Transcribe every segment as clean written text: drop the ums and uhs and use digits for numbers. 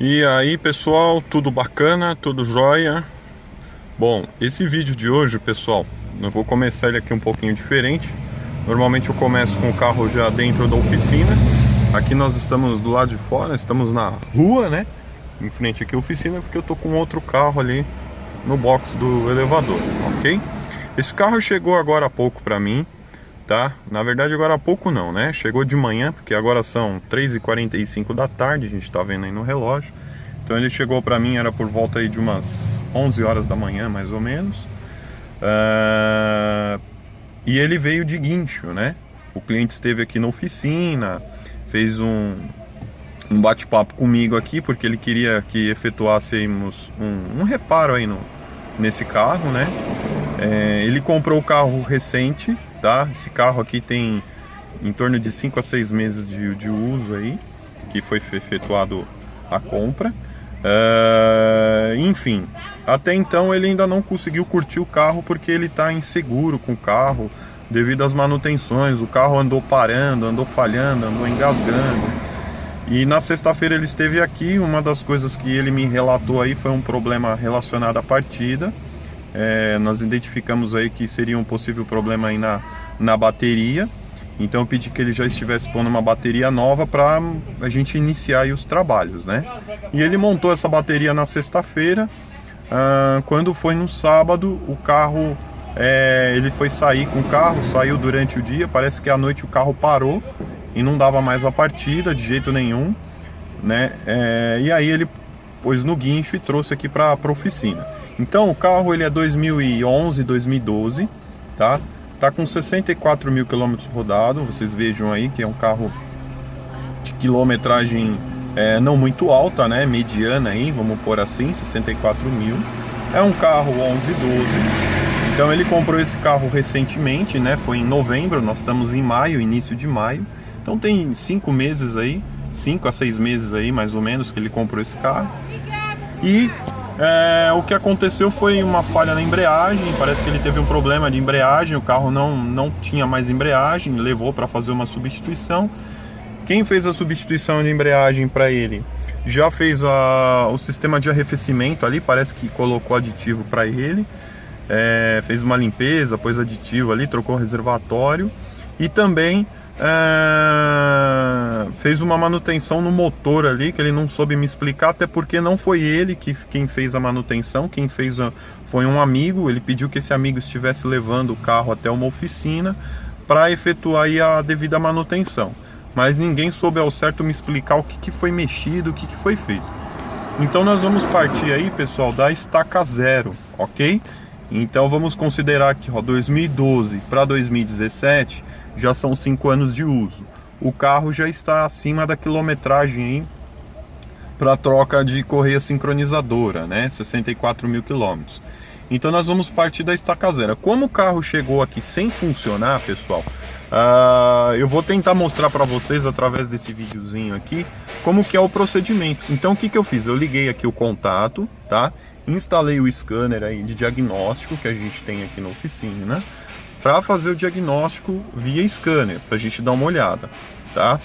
E aí pessoal, tudo bacana, tudo jóia? Bom, esse vídeo de hoje, pessoal, eu vou começar ele aqui um pouquinho diferente. Normalmente eu começo com o carro já dentro da oficina. Aqui nós estamos do lado de fora, estamos na rua, né? Em frente aqui à oficina, porque eu tô com outro carro ali no box do elevador, ok? Esse carro chegou agora há pouco pra mim, tá? Na verdade agora há pouco não, né? Chegou de manhã, porque agora são 3h45 da tarde, a gente tá vendo aí no relógio. Então ele chegou pra mim, era por volta aí de umas 11 horas da manhã, mais ou menos. E ele veio de guincho, né? O cliente esteve aqui na oficina, fez um bate-papo comigo aqui, porque ele queria que efetuássemos um reparo aí nesse carro, né? Ele comprou o carro recente, tá? Esse carro aqui tem em torno de 5 a 6 meses de uso aí, que foi efetuado a compra. Enfim, até então ele ainda não conseguiu curtir o carro porque ele está inseguro com o carro devido às manutenções. O carro andou parando, andou falhando, andou engasgando. E na sexta-feira ele esteve aqui. Uma das coisas que ele me relatou aí foi um problema relacionado à partida. Nós identificamos aí que seria um possível problema aí na bateria. Então eu pedi que ele já estivesse pondo uma bateria nova para a gente iniciar aí os trabalhos, né? E ele montou essa bateria na sexta-feira. Quando foi no sábado, o carro, ele foi sair com o carro, saiu durante o dia. Parece que à noite o carro parou e não dava mais a partida de jeito nenhum, né? E aí ele pôs no guincho e trouxe aqui para a oficina. Então o carro ele é 2011, 2012, tá? Tá com 64 mil quilômetros rodados. Vocês vejam aí que é um carro de quilometragem não muito alta, né? Mediana aí, vamos pôr assim, 64 mil. É um carro 1112. Então ele comprou esse carro recentemente, né? Foi em novembro, nós estamos em maio, início de maio. Então tem 5 meses aí, 5 a 6 meses aí mais ou menos que ele comprou esse carro. E o que aconteceu foi uma falha na embreagem. Parece que ele teve um problema de embreagem. O carro não tinha mais embreagem, levou para fazer uma substituição. Quem fez a substituição de embreagem para ele já fez o sistema de arrefecimento ali. Parece que colocou aditivo para ele, fez uma limpeza, pôs aditivo ali, trocou o reservatório e também fez uma manutenção no motor ali, que ele não soube me explicar, até porque não foi ele quem fez a manutenção. Quem fez foi um amigo. Ele pediu que esse amigo estivesse levando o carro até uma oficina para efetuar aí a devida manutenção, mas ninguém soube ao certo me explicar o que foi mexido, o que foi feito. Então nós vamos partir aí, pessoal, da estaca zero, ok? Então vamos considerar que 2012 para 2017 já são 5 anos de uso. O carro já está acima da quilometragem para troca de correia sincronizadora, né? 64 mil quilômetros. Então nós vamos partir da estaca zero. Como o carro chegou aqui sem funcionar, pessoal, eu vou tentar mostrar para vocês através desse videozinho aqui como que é o procedimento. Então o que eu fiz? Eu liguei aqui o contato, tá? Instalei o scanner aí de diagnóstico que a gente tem aqui na oficina, para fazer o diagnóstico via scanner, para a gente dar uma olhada, tá?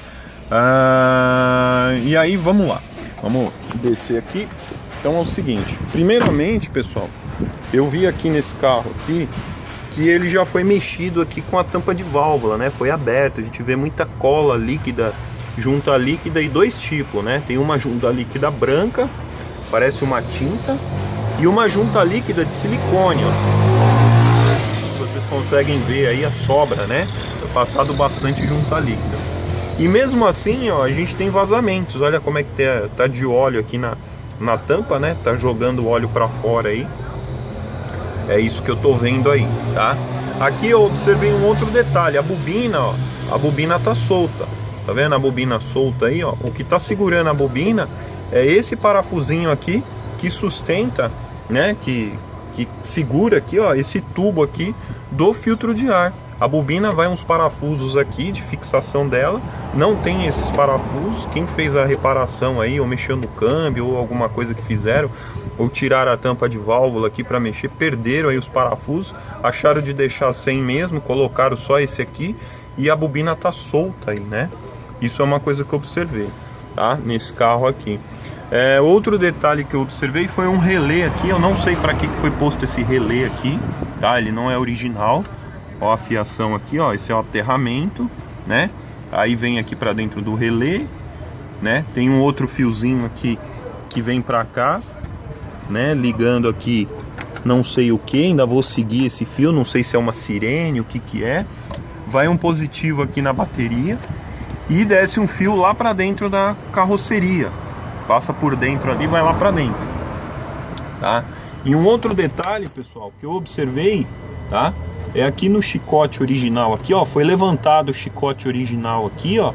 E aí vamos lá, vamos descer aqui. Então é o seguinte, primeiramente, pessoal, eu vi aqui nesse carro aqui que ele já foi mexido aqui com a tampa de válvula, né? Foi aberta, a gente vê muita cola líquida, junta líquida, e dois tipos, né? Tem uma junta líquida branca, parece uma tinta, e uma junta líquida de silicone, ó. Vocês conseguem ver aí a sobra, né? Passado bastante junta líquida. E mesmo assim, ó, a gente tem vazamentos. Olha como é que tá de óleo aqui na tampa, né? Tá jogando o óleo para fora aí. É isso que eu tô vendo aí, tá? Aqui eu observei um outro detalhe. A bobina, ó, a bobina tá solta. Tá vendo a bobina solta aí, ó? O que tá segurando a bobina é esse parafusinho aqui que sustenta, né? Que segura aqui, ó, esse tubo aqui do filtro de ar. A bobina vai uns parafusos aqui de fixação dela, não tem esses parafusos. Quem fez a reparação aí, ou mexeu no câmbio, ou alguma coisa que fizeram, ou tiraram a tampa de válvula aqui para mexer, perderam aí os parafusos, acharam de deixar sem mesmo, colocaram só esse aqui e a bobina tá solta aí, né? Isso é uma coisa que eu observei, tá? Nesse carro aqui. Outro detalhe que eu observei foi um relé aqui. Eu não sei para que foi posto esse relé aqui, tá? Ele não é original. Ó, a fiação aqui, ó, esse é o aterramento, né? Aí vem aqui para dentro do relé, né? Tem um outro fiozinho aqui que vem para cá, né? Ligando aqui, não sei o que, ainda vou seguir esse fio, não sei se é uma sirene, o que que é. Vai um positivo aqui na bateria e desce um fio lá para dentro da carroceria. Passa por dentro ali, vai lá para dentro, tá? E um outro detalhe, pessoal, que eu observei, tá? É aqui no chicote original aqui, ó, foi levantado o chicote original aqui, ó,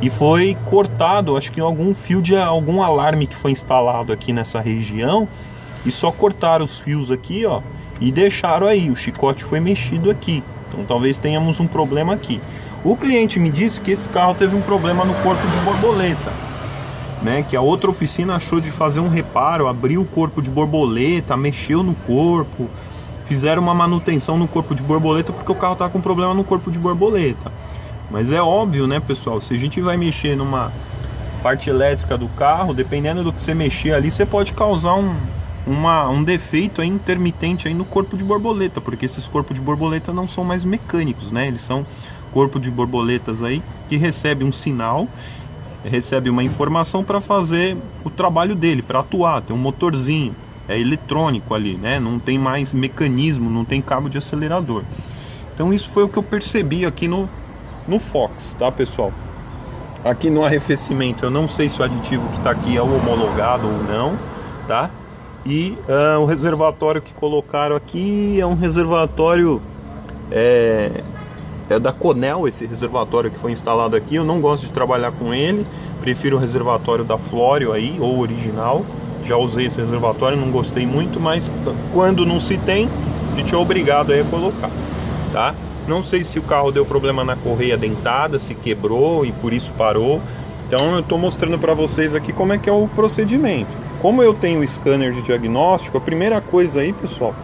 e foi cortado, acho que algum fio de algum alarme que foi instalado aqui nessa região, e só cortaram os fios aqui, ó, e deixaram aí, o chicote foi mexido aqui. Então talvez tenhamos um problema aqui. O cliente me disse que esse carro teve um problema no corpo de borboleta, né, que a outra oficina achou de fazer um reparo, abriu o corpo de borboleta, mexeu no corpo, fizeram uma manutenção no corpo de borboleta porque o carro tá com problema no corpo de borboleta. Mas é óbvio, né, pessoal, se a gente vai mexer numa parte elétrica do carro, dependendo do que você mexer ali, você pode causar um defeito aí, intermitente aí no corpo de borboleta, porque esses corpos de borboleta não são mais mecânicos, né, eles são corpo de borboletas aí que recebe um sinal, recebe uma informação para fazer o trabalho dele, para atuar, tem um motorzinho, é eletrônico ali, né? Não tem mais mecanismo, não tem cabo de acelerador. Então isso foi o que eu percebi aqui no Fox, tá, pessoal? Aqui no arrefecimento eu não sei se o aditivo que está aqui é o homologado ou não, tá? E o reservatório que colocaram aqui é um reservatório é da Conel, esse reservatório que foi instalado aqui. Eu não gosto de trabalhar com ele, prefiro o reservatório da Florio aí, ou original. Já usei esse reservatório, não gostei muito, mas quando não se tem, a gente é obrigado aí a colocar, tá? Não sei se o carro deu problema na correia dentada, se quebrou e por isso parou. Então eu estou mostrando para vocês aqui como é que é o procedimento. Como eu tenho o scanner de diagnóstico, a primeira coisa aí, pessoal,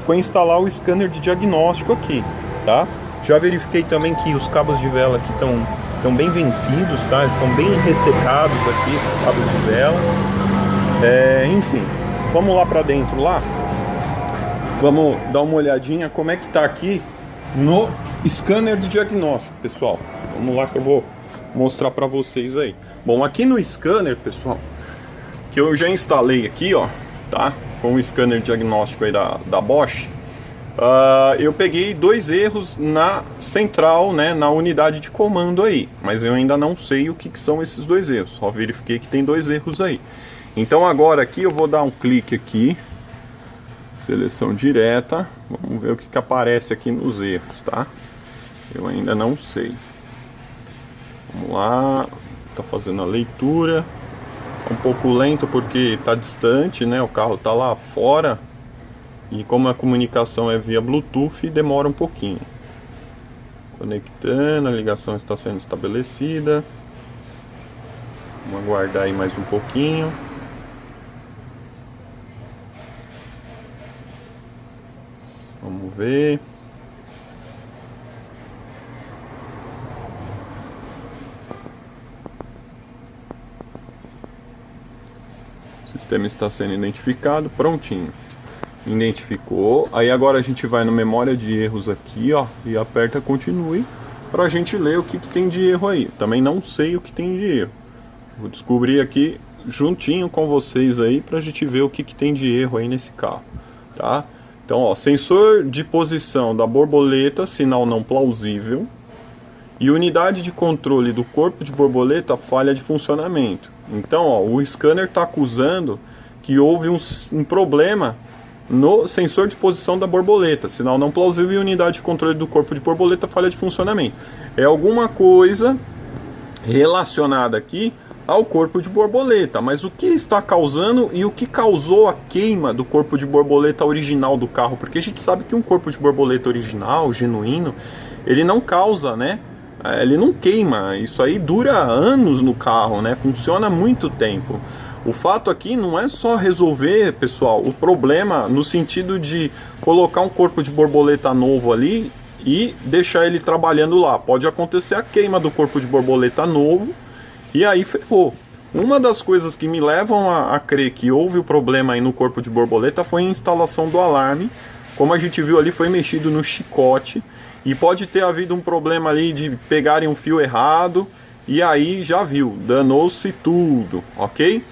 foi instalar o scanner de diagnóstico aqui, tá? Já verifiquei também que os cabos de vela aqui estão bem vencidos, tá? Eles estão bem ressecados aqui, esses cabos de vela. Enfim, vamos lá para dentro lá. Vamos dar uma olhadinha como é que tá aqui no scanner de diagnóstico, pessoal. Vamos lá que eu vou mostrar para vocês aí. Bom, aqui no scanner, pessoal, que eu já instalei aqui, ó, tá? Com o scanner diagnóstico aí da Bosch. Eu peguei 2 erros na central, né, na unidade de comando aí, mas eu ainda não sei o que são esses 2 erros, só verifiquei que tem 2 erros aí. Então agora aqui eu vou dar um clique aqui, seleção direta, vamos ver o que aparece aqui nos erros, tá? Eu ainda não sei. Vamos lá, tá fazendo a leitura, é um pouco lento porque tá distante, né, o carro tá lá fora. E como a comunicação é via Bluetooth, demora um pouquinho. Conectando, a ligação está sendo estabelecida. Vamos aguardar aí mais um pouquinho. Vamos ver. O sistema está sendo identificado, prontinho. Identificou, aí agora a gente vai na memória de erros aqui, ó, e aperta continue pra gente ler o que tem de erro aí. Também não sei o que tem de erro, vou descobrir aqui juntinho com vocês aí pra gente ver o que tem de erro aí nesse carro, tá? Então, ó, sensor de posição da borboleta, sinal não plausível, e unidade de controle do corpo de borboleta, falha de funcionamento. Então, ó, o scanner tá acusando que houve um problema no sensor de posição da borboleta, sinal não plausível e unidade de controle do corpo de borboleta, falha de funcionamento. É alguma coisa relacionada aqui ao corpo de borboleta, mas o que está causando e o que causou a queima do corpo de borboleta original do carro? Porque a gente sabe que um corpo de borboleta original, genuíno, ele não causa, né? Ele não queima, isso aí dura anos no carro, né? Funciona muito tempo. O fato aqui não é só resolver, pessoal, o problema no sentido de colocar um corpo de borboleta novo ali e deixar ele trabalhando lá. Pode acontecer a queima do corpo de borboleta novo e aí ferrou. Uma das coisas que me levam a crer que houve o problema aí no corpo de borboleta foi a instalação do alarme. Como a gente viu ali, foi mexido no chicote e pode ter havido um problema ali de pegarem um fio errado e aí já viu, danou-se tudo, ok?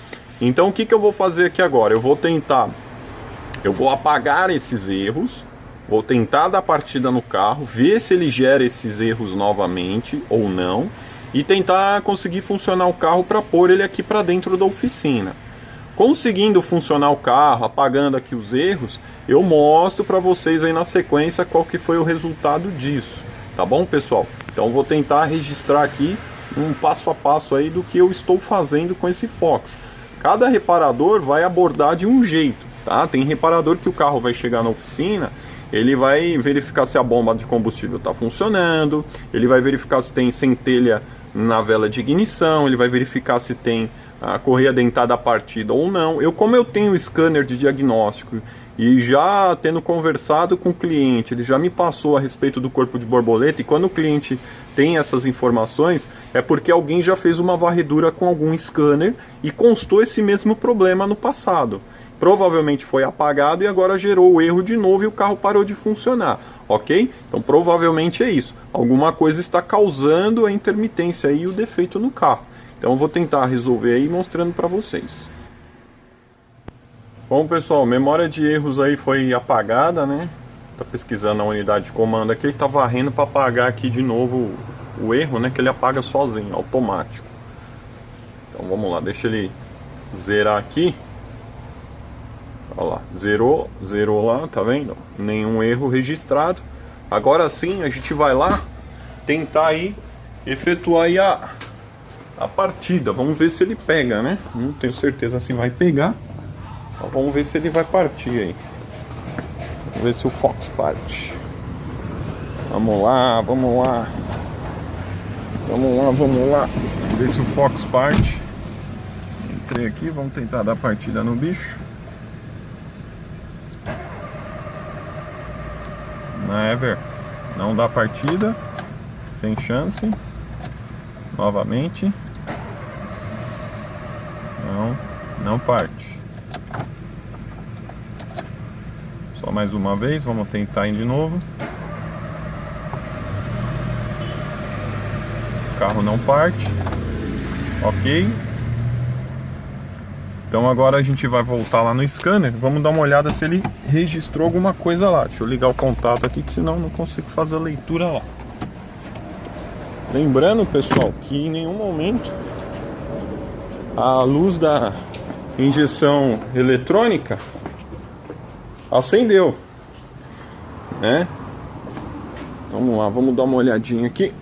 Então o que eu vou fazer aqui agora? Eu vou apagar esses erros, vou tentar dar partida no carro, ver se ele gera esses erros novamente ou não e tentar conseguir funcionar o carro para pôr ele aqui para dentro da oficina. Conseguindo funcionar o carro, apagando aqui os erros, eu mostro para vocês aí na sequência qual que foi o resultado disso, tá bom, pessoal? Então vou tentar registrar aqui um passo a passo aí do que eu estou fazendo com esse Fox. Cada reparador vai abordar de um jeito, tá? Tem reparador que o carro vai chegar na oficina, ele vai verificar se a bomba de combustível está funcionando, ele vai verificar se tem centelha na vela de ignição, ele vai verificar se tem a correia dentada partida ou não. Como eu tenho o scanner de diagnóstico e já tendo conversado com o cliente, ele já me passou a respeito do corpo de borboleta, e quando o cliente tem essas informações, é porque alguém já fez uma varredura com algum scanner e constou esse mesmo problema no passado. Provavelmente foi apagado e agora gerou o erro de novo e o carro parou de funcionar, ok? Então provavelmente é isso. Alguma coisa está causando a intermitência e o defeito no carro. Então eu vou tentar resolver aí mostrando para vocês. Bom, pessoal, memória de erros aí foi apagada, né? Tá pesquisando a unidade de comando aqui, ele tá varrendo para apagar aqui de novo o erro, né? Que ele apaga sozinho, automático. Então vamos lá, deixa ele zerar aqui. Olha lá, zerou lá, tá vendo? Nenhum erro registrado. Agora sim a gente vai lá tentar aí efetuar aí a partida. Vamos ver se ele pega, né? Não tenho certeza se vai pegar. Então, vamos ver se ele vai partir aí. Vamos ver se o Fox parte. Vamos lá, vamos lá. Vamos lá, vamos lá. Vamos ver se o Fox parte. Entrei aqui, vamos tentar dar partida no bicho. Never. Não dá partida. Sem chance. Novamente. Não parte. Só mais uma vez. Vamos tentar ir de novo. O carro não parte. Ok. Então agora a gente vai voltar lá no scanner. Vamos dar uma olhada se ele registrou alguma coisa lá. Deixa eu ligar o contato aqui, que senão eu não consigo fazer a leitura lá. Lembrando, pessoal, que em nenhum momento a luz da injeção eletrônica acendeu, né? Vamos lá, vamos dar uma olhadinha aqui.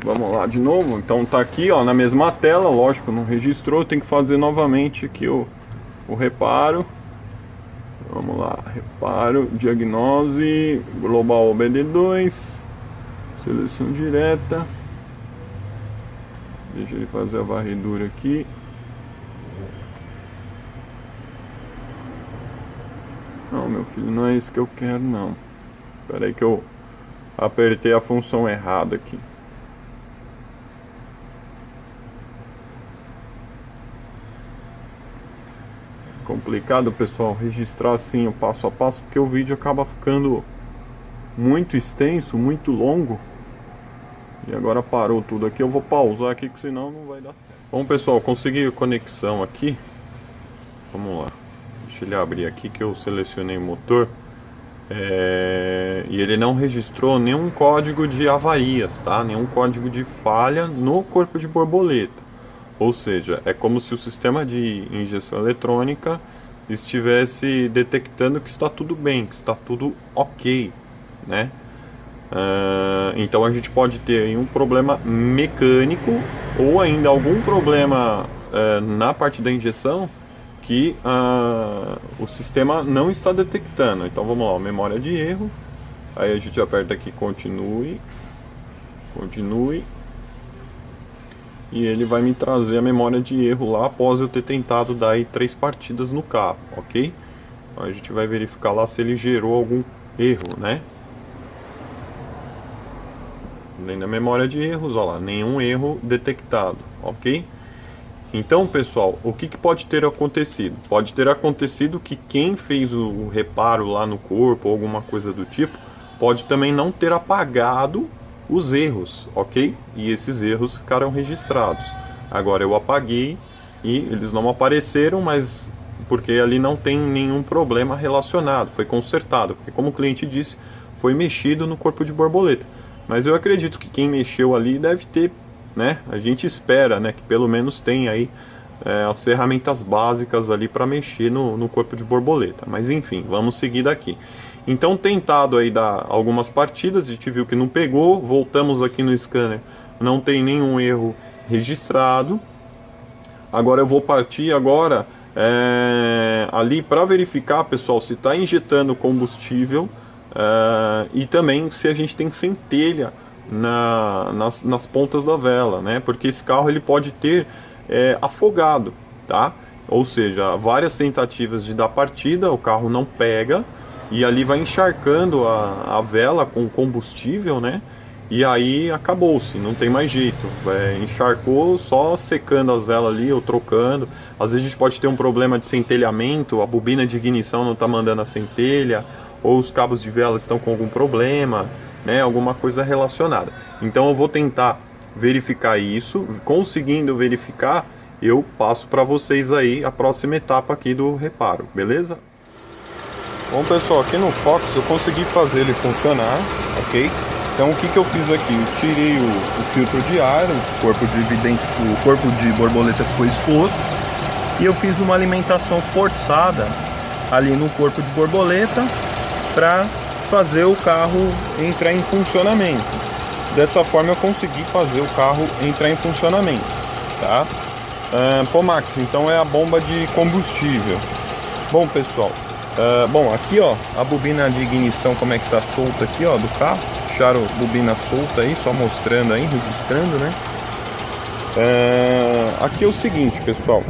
Vamos lá de novo. Então tá aqui, ó, na mesma tela. Lógico, não registrou. Tem que fazer novamente aqui o reparo. Vamos lá, reparo, diagnose, global OBD2, seleção direta. Deixa ele fazer a varredura aqui. Não, meu filho, não é isso que eu quero, não. Espera aí que eu apertei a função errada aqui. Complicado, pessoal, registrar assim o passo a passo, porque o vídeo acaba ficando muito extenso, muito longo. E agora parou tudo aqui. Eu vou pausar aqui, que senão não vai dar certo. Bom, pessoal, consegui a conexão aqui. Vamos lá. Deixa ele abrir aqui, que eu selecionei o motor. E ele não registrou nenhum código de avarias, tá? Nenhum código de falha no corpo de borboleta. Ou seja, é como se o sistema de injeção eletrônica estivesse detectando que está tudo bem, que está tudo ok, né? Então a gente pode ter aí um problema mecânico ou ainda algum problema na parte da injeção que o sistema não está detectando. Então vamos lá, memória de erro. Aí a gente aperta aqui continue. E ele vai me trazer a memória de erro lá após eu ter tentado dar aí 3 partidas no carro, ok? Então a gente vai verificar lá se ele gerou algum erro, né? Além da memória de erros, ó lá, nenhum erro detectado, ok? Então, pessoal, o que pode ter acontecido? Pode ter acontecido que quem fez o reparo lá no corpo ou alguma coisa do tipo pode também não ter apagado os erros, ok? E esses erros ficaram registrados. Agora eu apaguei e eles não apareceram, mas porque ali não tem nenhum problema relacionado, foi consertado, porque como o cliente disse, foi mexido no corpo de borboleta. Mas eu acredito que quem mexeu ali deve ter, né? A gente espera, né, que pelo menos tenha aí as ferramentas básicas ali para mexer no corpo de borboleta. Mas enfim, vamos seguir daqui. Então, tentado aí dar algumas partidas, a gente viu que não pegou, voltamos aqui no scanner, não tem nenhum erro registrado. Agora eu vou partir agora ali para verificar, pessoal, se está injetando combustível e também se a gente tem centelha nas pontas da vela, né? Porque esse carro ele pode ter afogado, tá? Ou seja, várias tentativas de dar partida, o carro não pega e ali vai encharcando a vela com combustível, né? E aí acabou-se, não tem mais jeito. Encharcou só secando as velas ali ou trocando. Às vezes a gente pode ter um problema de centelhamento, a bobina de ignição não está mandando a centelha, ou os cabos de vela estão com algum problema, né? Alguma coisa relacionada. Então eu vou tentar verificar isso. Conseguindo verificar, eu passo para vocês aí a próxima etapa aqui do reparo, beleza? Bom, pessoal, aqui no Fox eu consegui fazer ele funcionar, ok? Então o que eu fiz aqui? Eu tirei o filtro de ar, o corpo de borboleta ficou exposto e eu fiz uma alimentação forçada ali no corpo de borboleta para fazer o carro entrar em funcionamento. Dessa forma eu consegui fazer o carro entrar em funcionamento, tá? Pô, Max, então é a bomba de combustível. Bom, pessoal, aqui ó, a bobina de ignição como é que tá solta aqui ó do carro. Deixaram a bobina solta aí, só mostrando aí, registrando, né? Aqui é o seguinte, pessoal.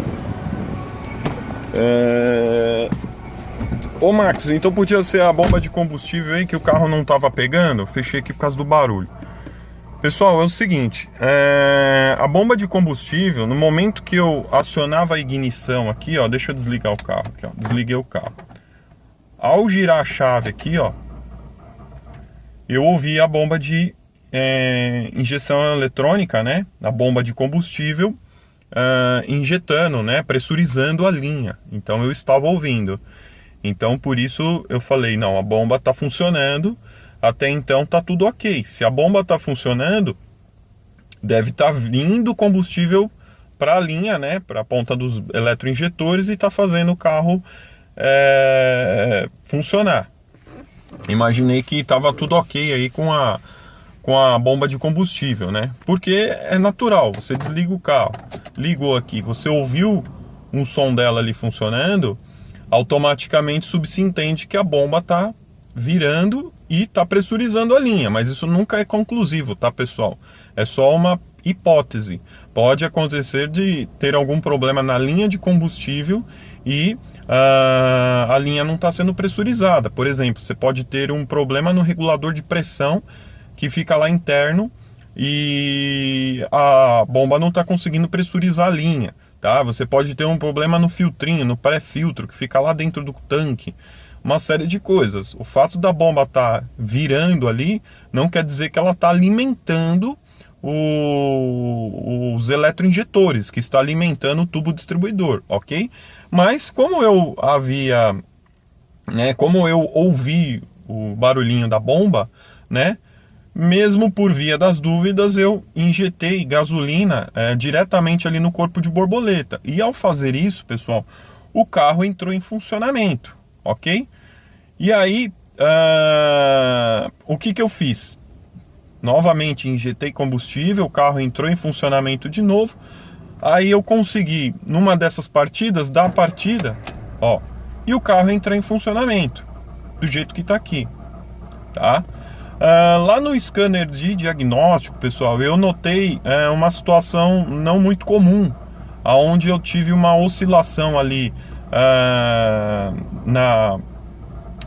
Ô Max, então podia ser a bomba de combustível aí que o carro não tava pegando? Fechei aqui por causa do barulho. Pessoal, é o seguinte, a bomba de combustível, no momento que eu acionava a ignição aqui, ó, deixa eu desligar o carro aqui, ó, desliguei o carro. Ao girar a chave aqui, ó, eu ouvi a bomba de injeção eletrônica, né, a bomba de combustível injetando, né, pressurizando a linha. Então eu estava ouvindo. Então por isso eu falei, não, a bomba está funcionando. Até então tá tudo ok. Se a bomba está funcionando, deve estar vindo combustível para a linha, né, para a ponta dos eletroinjetores e tá fazendo o carro funcionar. Imaginei que estava tudo ok aí com a bomba de combustível, né? Porque é natural, você desliga o carro, ligou aqui, você ouviu um som dela ali funcionando, automaticamente subentende que a bomba está virando e está pressurizando a linha, mas isso nunca é conclusivo, tá, pessoal? É só uma hipótese. Pode acontecer de ter algum problema na linha de combustível e a linha não está sendo pressurizada. Por exemplo, você pode ter um problema no regulador de pressão que fica lá interno e a bomba não está conseguindo pressurizar a linha, tá? Você pode ter um problema no filtrinho, no pré-filtro que fica lá dentro do tanque. Uma série de coisas. O fato da bomba estar virando ali não quer dizer que ela está alimentando os eletroinjetores, que está alimentando o tubo distribuidor, ok? Mas como eu havia, né, como eu ouvi o barulhinho da bomba, né, mesmo por via das dúvidas, eu injetei gasolina diretamente ali no corpo de borboleta. E ao fazer isso, pessoal, o carro entrou em funcionamento, ok? E aí, o que eu fiz? Novamente injetei combustível, o carro entrou em funcionamento de novo. Aí eu consegui, numa dessas partidas, dar a partida, ó, e o carro entrar em funcionamento, do jeito que tá aqui, tá? Lá no scanner de diagnóstico, pessoal, eu notei uma situação não muito comum, onde eu tive uma oscilação ali,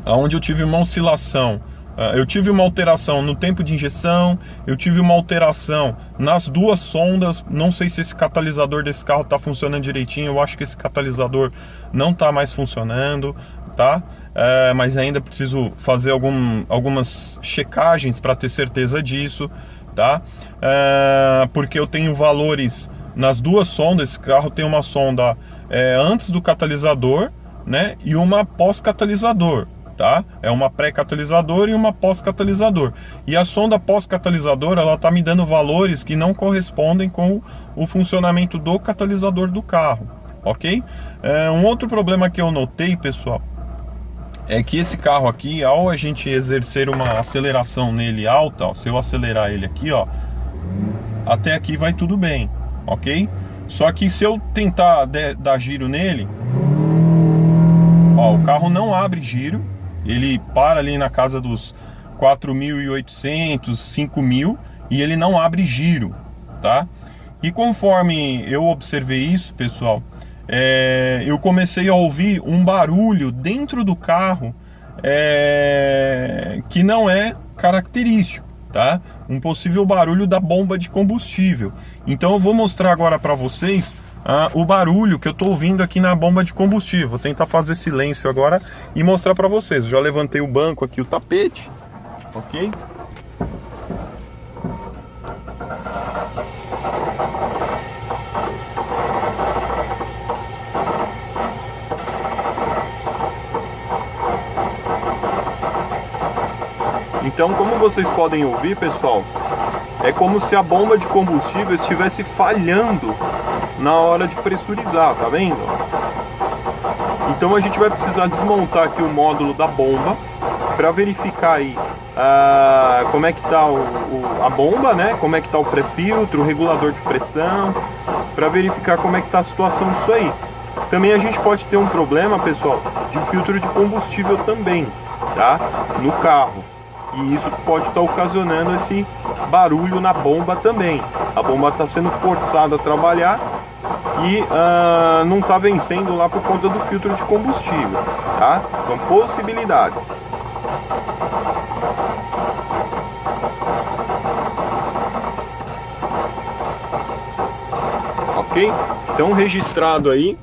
onde eu tive uma oscilação Eu tive uma alteração no tempo de injeção, eu tive uma alteração nas duas sondas. Não sei se esse catalisador desse carro está funcionando direitinho. Eu acho que esse catalisador não está mais funcionando, tá? Mas ainda preciso fazer algumas checagens para ter certeza disso, tá? Porque eu tenho valores nas duas sondas. Esse carro tem uma sonda antes do catalisador, né? E uma pós-catalisador. Tá? É uma pré-catalisador e uma pós-catalisador. E a sonda pós-catalisador, ela tá me dando valores que não correspondem com o funcionamento do catalisador do carro, ok? Um outro problema que eu notei, pessoal, é que esse carro aqui, ao a gente exercer uma aceleração nele alta, ó, se eu acelerar ele aqui, ó, até aqui vai tudo bem, ok? Só que se eu tentar dar giro nele, ó, o carro não abre giro. Ele para ali na casa dos 4.800, 5.000 e ele não abre giro, tá? E conforme eu observei isso, pessoal, eu comecei a ouvir um barulho dentro do carro que não é característico, tá? Um possível barulho da bomba de combustível. Então eu vou mostrar agora para vocês o barulho que eu tô ouvindo aqui na bomba de combustível. Vou tentar fazer silêncio agora e mostrar para vocês. Eu já levantei o banco aqui, o tapete, ok? Então, como vocês podem ouvir, pessoal, é como se a bomba de combustível estivesse falhando na hora de pressurizar, tá vendo? Então a gente vai precisar desmontar aqui o módulo da bomba para verificar aí como é que tá a bomba, né? Como é que tá o pré-filtro, o regulador de pressão, para verificar como é que tá a situação disso aí. Também a gente pode ter um problema, pessoal, de filtro de combustível também, tá? No carro. E isso pode estar ocasionando esse barulho na bomba também. A bomba está sendo forçada a trabalhar e não está vencendo lá por conta do filtro de combustível, tá? São possibilidades. Ok? Então, registrado aí.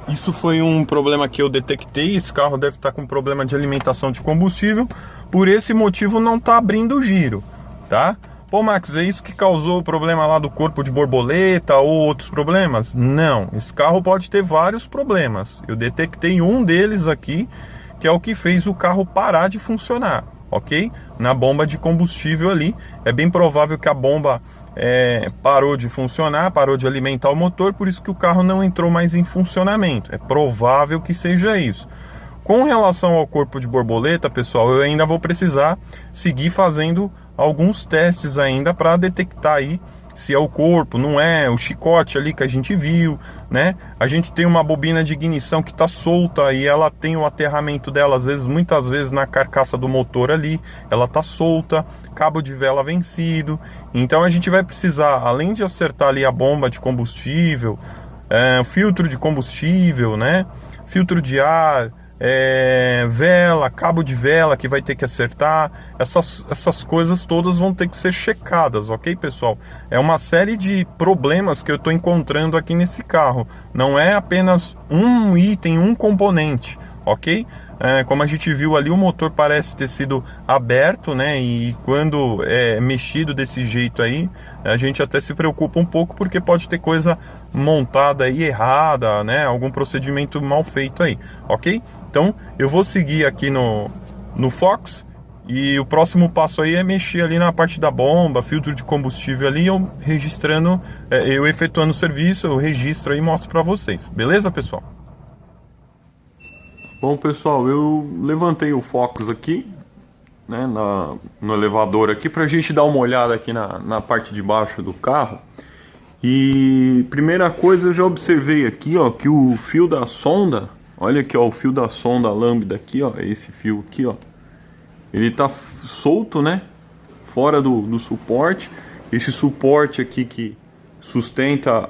Isso foi um problema que eu detectei. Esse carro deve estar com problema de alimentação de combustível. Por esse motivo não está abrindo o giro, tá? Pô, Max, é isso que causou o problema lá do corpo de borboleta ou outros problemas? Não, esse carro pode ter vários problemas. Eu detectei um deles aqui, que é o que fez o carro parar de funcionar, ok? Na bomba de combustível ali. É bem provável que a bomba parou de funcionar, parou de alimentar o motor, por isso que o carro não entrou mais em funcionamento. É provável que seja isso. Com relação ao corpo de borboleta, pessoal, eu ainda vou precisar seguir fazendo alguns testes ainda para detectar aí se é o corpo, não é, o chicote ali que a gente viu, né? A gente tem uma bobina de ignição que está solta e ela tem o aterramento dela, muitas vezes na carcaça do motor ali, ela está solta, cabo de vela vencido. Então a gente vai precisar, além de acertar ali a bomba de combustível, filtro de combustível, né? Filtro de ar, vela, cabo de vela que vai ter que acertar, essas coisas todas vão ter que ser checadas, ok, pessoal? É uma série de problemas que eu estou encontrando aqui nesse carro, não é apenas um item, um componente, ok? Como a gente viu ali, o motor parece ter sido aberto, né? E quando é mexido desse jeito aí, a gente até se preocupa um pouco, porque pode ter coisa montada aí errada, né? Algum procedimento mal feito aí, ok? Então eu vou seguir aqui no Fox, e o próximo passo aí é mexer ali na parte da bomba, filtro de combustível ali, eu registrando, eu efetuando o serviço, eu registro aí e mostro para vocês, beleza, pessoal? Bom, pessoal, eu levantei o Fox aqui, né, no elevador aqui, pra gente dar uma olhada aqui na parte de baixo do carro. E primeira coisa, eu já observei aqui, ó, que o fio da sonda, olha aqui, ó, o fio da sonda lambda aqui, ó, esse fio aqui, ó, ele tá solto, né, fora do suporte. Esse suporte aqui que sustenta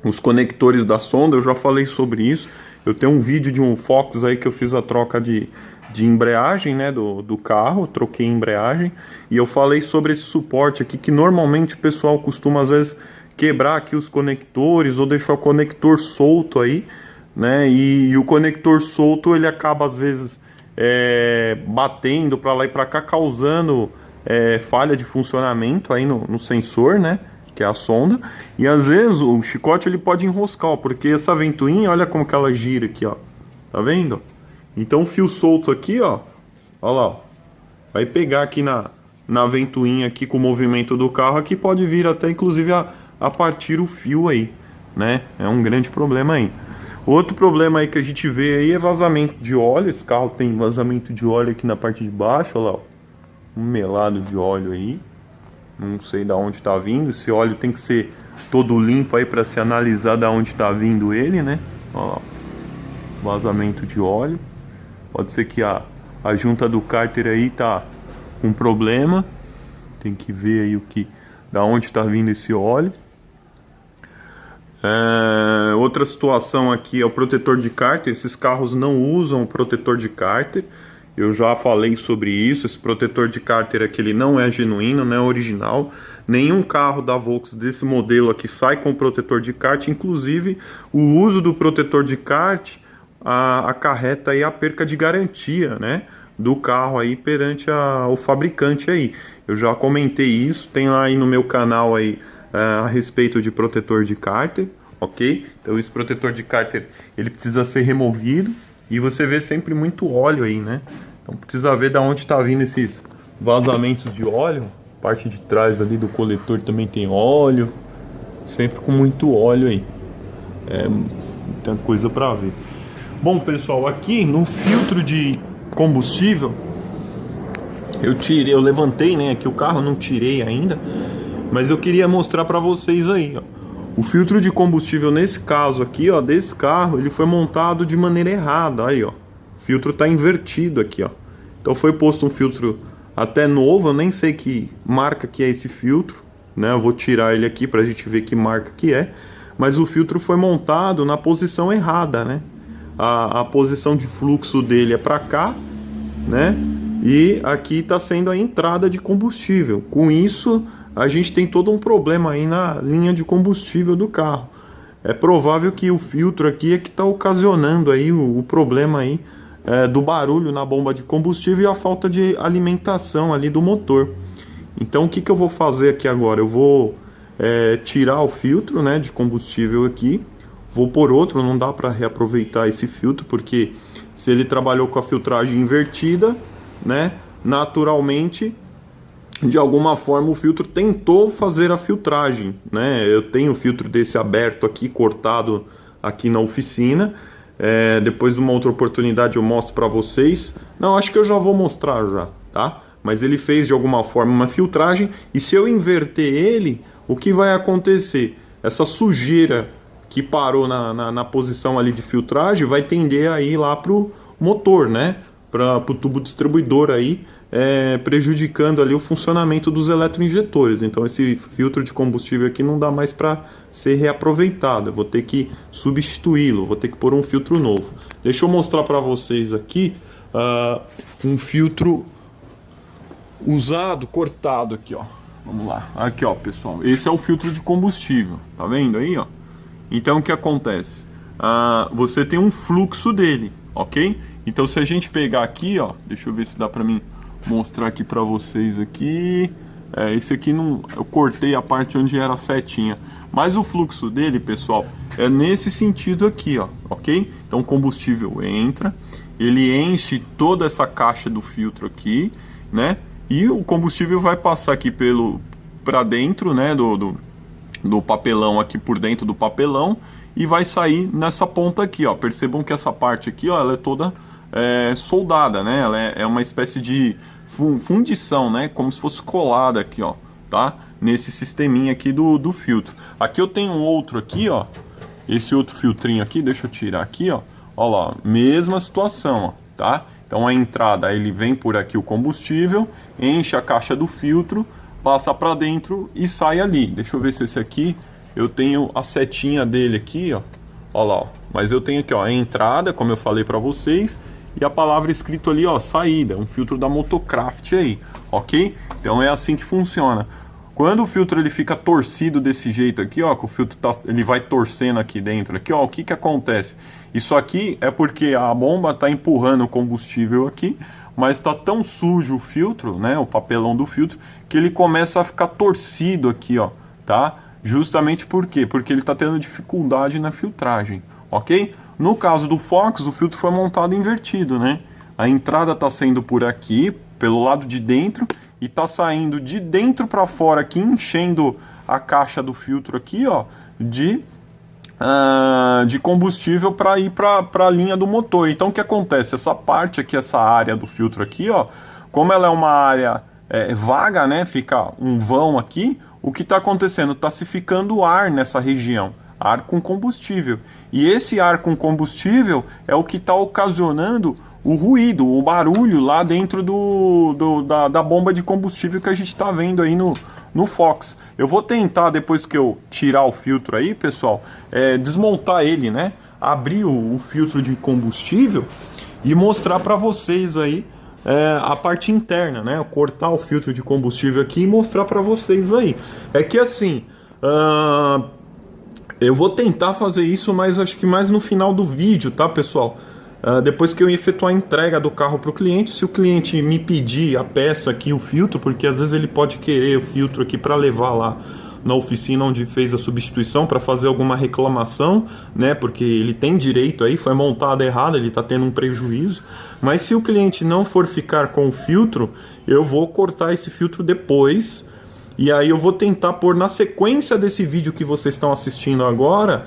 os conectores da sonda, eu já falei sobre isso. Eu tenho um vídeo de um Fox aí que eu fiz a troca de de embreagem, né, do carro, troquei a embreagem, e eu falei sobre esse suporte aqui, que normalmente o pessoal costuma às vezes quebrar aqui os conectores ou deixar o conector solto aí, né, e o conector solto ele acaba às vezes batendo para lá e para cá, causando falha de funcionamento aí no sensor, né, que é a sonda, e às vezes o chicote ele pode enroscar, ó, porque essa ventoinha, olha como que ela gira aqui, ó, tá vendo? Então o fio solto aqui, ó lá, ó, vai pegar aqui na ventoinha aqui com o movimento do carro aqui, pode vir até inclusive a partir o fio aí, né? É um grande problema aí. Outro problema aí que a gente vê aí é vazamento de óleo. Esse carro tem vazamento de óleo aqui na parte de baixo, olha lá, ó, um melado de óleo aí. Não sei da onde está vindo. Esse óleo tem que ser todo limpo aí para se analisar da onde está vindo ele, né? Ó, vazamento de óleo. Pode ser que a junta do cárter aí tá com problema. Tem que ver aí da onde está vindo esse óleo. Outra situação aqui é o protetor de cárter. Esses carros não usam o protetor de cárter. Eu já falei sobre isso. Esse protetor de cárter aqui ele não é genuíno, não é original. Nenhum carro da Volkswagen desse modelo aqui sai com protetor de cárter. Inclusive o uso do protetor de cárter acarreta aí a perca de garantia, né, do carro aí perante o fabricante aí. Eu já comentei isso, tem lá aí no meu canal aí a respeito de protetor de cárter, ok? Então esse protetor de cárter ele precisa ser removido e você vê sempre muito óleo aí, né? Então precisa ver da onde está vindo esses vazamentos de óleo. Parte de trás ali do coletor também tem óleo, sempre com muito óleo aí. Muita coisa para ver. Bom, pessoal, aqui no filtro de combustível eu levantei, né, aqui o carro, não tirei ainda, mas eu queria mostrar para vocês aí, ó. O filtro de combustível nesse caso aqui, ó, desse carro, ele foi montado de maneira errada, aí, ó. O filtro tá invertido aqui, ó. Então foi posto um filtro até novo, eu nem sei que marca que é esse filtro, né? Eu vou tirar ele aqui pra gente ver que marca que é, mas o filtro foi montado na posição errada, né? A posição de fluxo dele é para cá, né? E aqui está sendo a entrada de combustível. Com isso, a gente tem todo um problema aí na linha de combustível do carro. É provável que o filtro aqui é que está ocasionando aí o problema aí do barulho na bomba de combustível e a falta de alimentação ali do motor. Então, o que eu vou fazer aqui agora? Eu vou tirar o filtro, né, de combustível aqui. Vou pôr outro, não dá para reaproveitar esse filtro, porque se ele trabalhou com a filtragem invertida, né, naturalmente, de alguma forma o filtro tentou fazer a filtragem, né? Eu tenho o filtro desse aberto aqui, cortado aqui na oficina. Depois de uma outra oportunidade eu mostro para vocês. Não, acho que eu já vou mostrar já, tá? Mas ele fez de alguma forma uma filtragem, e se eu inverter ele, o que vai acontecer? Essa sujeira que parou na posição ali de filtragem vai tender a ir lá pro motor, né? Para o tubo distribuidor aí, prejudicando ali o funcionamento dos eletroinjetores. Então esse filtro de combustível aqui não dá mais para ser reaproveitado. Eu vou ter que substituí-lo, vou ter que pôr um filtro novo. Deixa eu mostrar para vocês aqui um filtro usado, cortado aqui, ó. Vamos lá. Aqui, ó, pessoal. Esse é o filtro de combustível. Tá vendo aí, ó? Então, o que acontece? Você tem um fluxo dele, ok? Então, se a gente pegar aqui, ó, deixa eu ver se dá pra mim mostrar aqui pra vocês aqui. Esse aqui não, eu cortei a parte onde era a setinha. Mas o fluxo dele, pessoal, é nesse sentido aqui, ó, ok? Então, o combustível entra, ele enche toda essa caixa do filtro aqui, né? E o combustível vai passar aqui pra dentro, né, do papelão aqui, por dentro do papelão, e vai sair nessa ponta aqui, ó. Percebam que essa parte aqui, ó, ela é toda soldada, né? Ela é uma espécie de fundição, né? Como se fosse colada aqui, ó, tá? Nesse sisteminha aqui do filtro. Aqui eu tenho um outro aqui, ó. Esse outro filtrinho aqui, deixa eu tirar aqui, ó. Ó lá, mesma situação, ó, tá? Então a entrada, ele vem por aqui o combustível, enche a caixa do filtro, passa para dentro e sai ali. Deixa eu ver se esse aqui, eu tenho a setinha dele aqui, ó. Ó lá, ó. Mas eu tenho aqui, ó, a entrada, como eu falei para vocês, e a palavra escrito ali, ó, saída, um filtro da Motocraft aí, ok? Então é assim que funciona. Quando o filtro ele fica torcido desse jeito aqui, ó, que o filtro ele vai torcendo aqui dentro, aqui, ó, o que que acontece? Isso aqui é porque a bomba está empurrando o combustível aqui, mas está tão sujo o filtro, né, o papelão do filtro, que ele começa a ficar torcido aqui, ó, tá? Justamente por quê? Porque ele está tendo dificuldade na filtragem, ok? No caso do Fox, o filtro foi montado invertido, né? A entrada está sendo por aqui, pelo lado de dentro, e está saindo de dentro para fora aqui, enchendo a caixa do filtro aqui, ó, de combustível para ir para a linha do motor. Então o que acontece? Essa parte aqui, essa área do filtro aqui, ó, como ela é uma área vaga, né, fica um vão aqui, o que está acontecendo? Está se ficando ar nessa região, ar com combustível. E esse ar com combustível é o que está ocasionando o ruído, o barulho lá dentro da bomba de combustível que a gente está vendo aí no Fox. Eu vou tentar, depois que eu tirar o filtro aí, pessoal, desmontar ele, né? Abrir o filtro de combustível e mostrar para vocês aí a parte interna, né? Cortar o filtro de combustível aqui e mostrar para vocês aí. É que assim, eu vou tentar fazer isso, mas acho que mais no final do vídeo, tá, pessoal? Depois que eu efetuar a entrega do carro para o cliente, se o cliente me pedir a peça aqui, o filtro, porque às vezes ele pode querer o filtro aqui para levar lá na oficina onde fez a substituição para fazer alguma reclamação, né? Porque ele tem direito aí, foi montado errado, ele está tendo um prejuízo. Mas se o cliente não for ficar com o filtro, eu vou cortar esse filtro depois. E aí eu vou tentar pôr na sequência desse vídeo que vocês estão assistindo agora,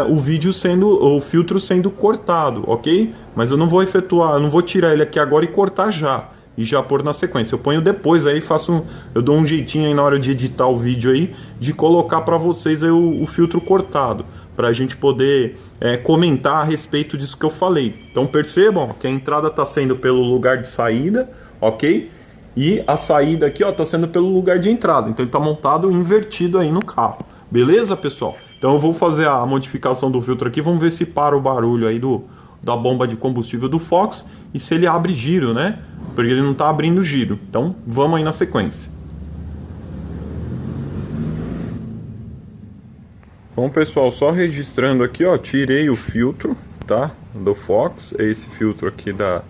o filtro sendo cortado, ok? Mas eu não vou efetuar, eu não vou tirar ele aqui agora e cortar já. E já pôr na sequência. Eu ponho depois, aí eu dou um jeitinho aí na hora de editar o vídeo aí, de colocar para vocês aí o filtro cortado, para a gente poder comentar a respeito disso que eu falei. Então percebam que a entrada está sendo pelo lugar de saída, ok? E a saída aqui, ó, está sendo pelo lugar de entrada. Então ele está montado invertido aí no carro. Beleza, pessoal? Então eu vou fazer a modificação do filtro aqui, vamos ver se para o barulho aí da bomba de combustível do Fox e se ele abre giro, né? Porque ele não está abrindo giro. Então vamos aí na sequência. Bom, pessoal, só registrando aqui, ó, tirei o filtro, tá? Do Fox, é esse filtro aqui da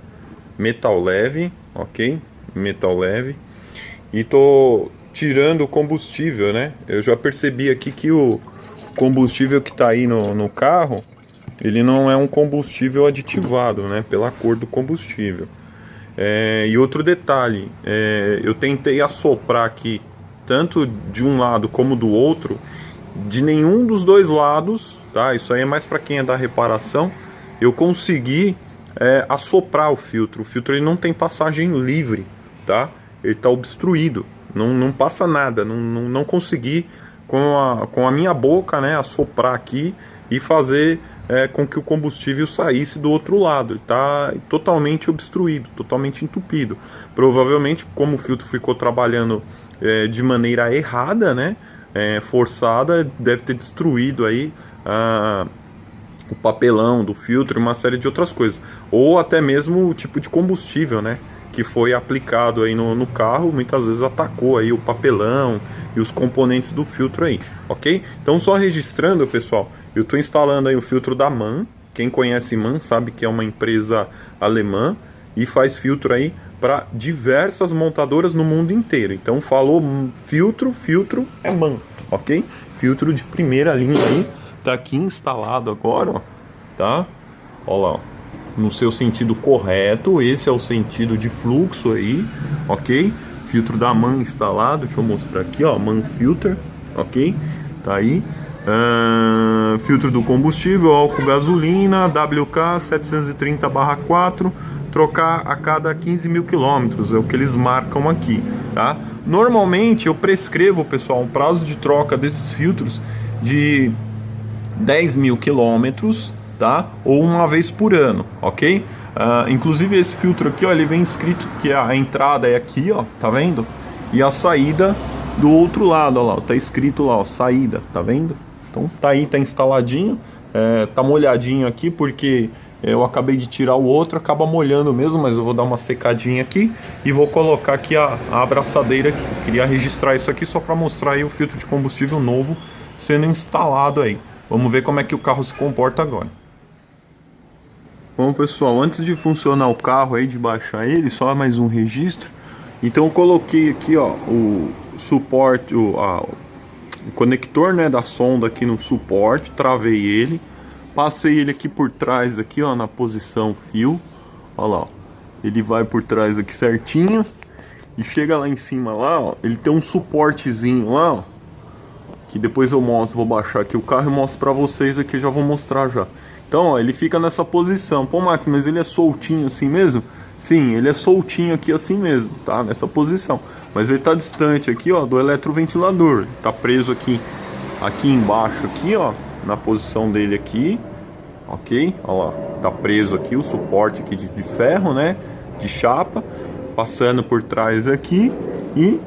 Metal Leve, ok? Metal Leve. E tô tirando o combustível, né? Eu já percebi aqui que o combustível que está aí no carro, ele não é um combustível aditivado, né? Pela cor do combustível. E outro detalhe, eu tentei assoprar aqui, tanto de um lado como do outro, de nenhum dos dois lados, tá? Isso aí é mais para quem é da reparação. Eu consegui assoprar o filtro. O filtro ele não tem passagem livre, tá? Ele está obstruído, não passa nada, não consegui com a minha boca, né, assoprar aqui e fazer com que o combustível saísse do outro lado. Ele está totalmente obstruído, totalmente entupido. Provavelmente, como o filtro ficou trabalhando de maneira errada, né, forçada, deve ter destruído aí o papelão do filtro e uma série de outras coisas. Ou até mesmo o tipo de combustível, né, que foi aplicado aí no carro, muitas vezes atacou aí o papelão e os componentes do filtro aí, ok? Então só registrando, pessoal, eu estou instalando aí o filtro da MAN. Quem conhece MAN sabe que é uma empresa alemã e faz filtro aí para diversas montadoras no mundo inteiro. Então falou filtro é MAN, ok? Filtro de primeira linha aí, tá aqui instalado agora, ó, tá? Olha lá, ó, no seu sentido correto, esse é o sentido de fluxo aí, ok? Filtro da MAN instalado, deixa eu mostrar aqui, ó, MAN Filter, ok? Tá aí. Filtro do combustível, álcool gasolina, WK 730/4, trocar a cada 15.000 quilômetros, é o que eles marcam aqui, tá? Normalmente eu prescrevo, pessoal, um prazo de troca desses filtros de 10.000 quilômetros, tá? Ou uma vez por ano, ok? Inclusive esse filtro aqui, ó, ele vem escrito que a entrada é aqui, ó, tá vendo? E a saída do outro lado, ó lá, tá escrito lá, ó, saída, tá vendo? Então tá aí, tá instaladinho, tá molhadinho aqui porque Eu acabei de tirar o outro, acaba molhando mesmo, mas eu vou dar uma secadinha aqui e vou colocar aqui a abraçadeira aqui. Eu queria registrar isso aqui só para mostrar aí o filtro de combustível novo sendo instalado aí. Vamos ver como é que o carro se comporta agora. Bom, pessoal, antes de funcionar o carro aí, de baixar ele, só mais um registro. Então eu coloquei aqui, ó, o suporte, o conector, né, da sonda aqui no suporte, travei ele. Passei ele aqui por trás, aqui, ó, na posição fio. Olha lá, ó. Ele vai por trás aqui certinho. E chega lá em cima, lá, ó. Ele tem um suportezinho lá, ó. Que depois eu mostro, vou baixar aqui o carro e mostro pra vocês aqui, já vou mostrar já. Então, ó, ele fica nessa posição. Pô, Max, mas ele é soltinho assim mesmo? Sim, ele é soltinho aqui assim mesmo, tá? Nessa posição. Mas ele tá distante aqui, ó, do eletroventilador. Tá preso aqui embaixo, aqui, ó. Na posição dele aqui, ok? Olha lá, tá preso aqui o suporte aqui de ferro, né? De chapa, passando por trás aqui e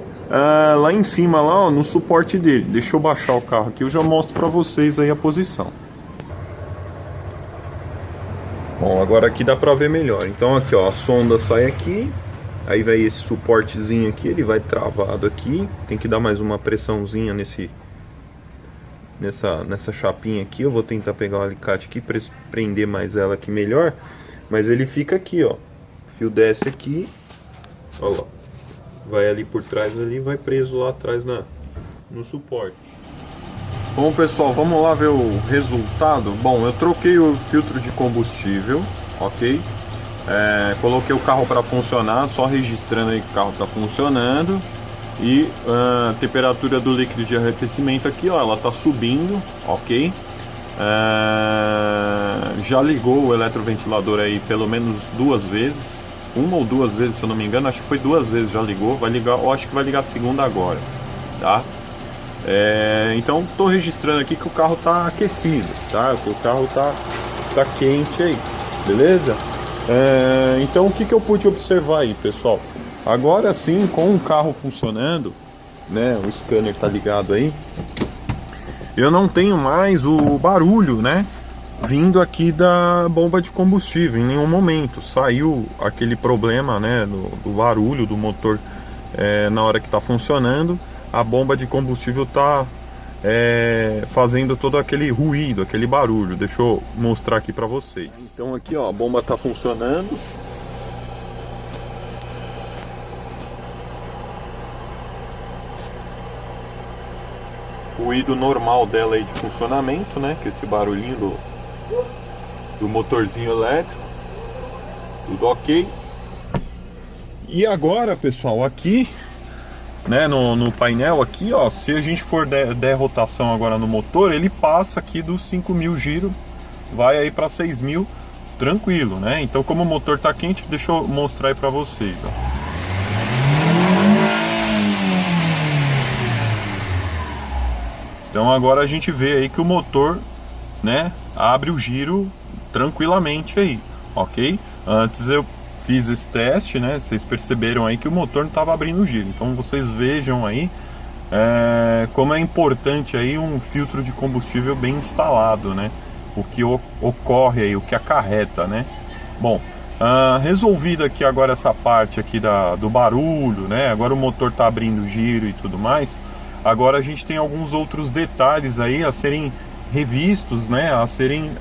lá em cima, lá, ó, no suporte dele. Deixa eu baixar o carro aqui, eu já mostro pra vocês aí a posição. Bom, agora aqui dá pra ver melhor. Então aqui, ó, a sonda sai aqui, aí vai esse suportezinho aqui, ele vai travado aqui. Tem que dar mais uma pressãozinha nessa chapinha aqui. Eu vou tentar pegar o alicate aqui para prender mais ela aqui melhor. Mas ele fica aqui, ó. O fio desce aqui. Olha lá. Vai ali por trás ali, vai preso lá atrás no suporte. Bom, pessoal, vamos lá ver o resultado. Bom, eu troquei o filtro de combustível, ok? Coloquei o carro para funcionar, só registrando aí que o carro está funcionando. E a temperatura do líquido de arrefecimento aqui, ó, ela tá subindo, ok? Já ligou o eletroventilador aí pelo menos 2 vezes, uma ou 2 vezes, se eu não me engano, acho que foi 2 vezes já ligou. Vai ligar, eu acho que vai ligar a segunda agora, tá? Então tô registrando aqui que o carro tá aquecido, tá? Que o carro tá quente aí, beleza? Então o que eu pude observar aí, pessoal? Agora sim, com o carro funcionando, né, o scanner tá ligado aí, eu não tenho mais o barulho, né, vindo aqui da bomba de combustível em nenhum momento. Saiu aquele problema, né, do barulho do motor na hora que tá funcionando. A bomba de combustível tá fazendo todo aquele ruído, aquele barulho. Deixa eu mostrar aqui pra vocês. Então aqui, ó, a bomba tá funcionando. Ruído normal dela aí de funcionamento, né? Que é esse barulhinho do motorzinho elétrico. Tudo ok. E agora, pessoal, aqui, né, no painel aqui, ó, se a gente for der rotação agora no motor, ele passa aqui dos 5.000 giros, vai aí para 6.000, tranquilo, né? Então, como o motor tá quente, deixa eu mostrar aí para vocês, ó. Então agora a gente vê aí que o motor, né, abre o giro tranquilamente aí, ok? Antes eu fiz esse teste, né, vocês perceberam aí que o motor não estava abrindo o giro. Então vocês vejam aí como é importante aí um filtro de combustível bem instalado, né? O que ocorre aí, o que acarreta, né? Bom, resolvida aqui agora essa parte aqui do barulho, né? Agora o motor está abrindo o giro e tudo mais. Agora a gente tem alguns outros detalhes aí a serem revistos, né, a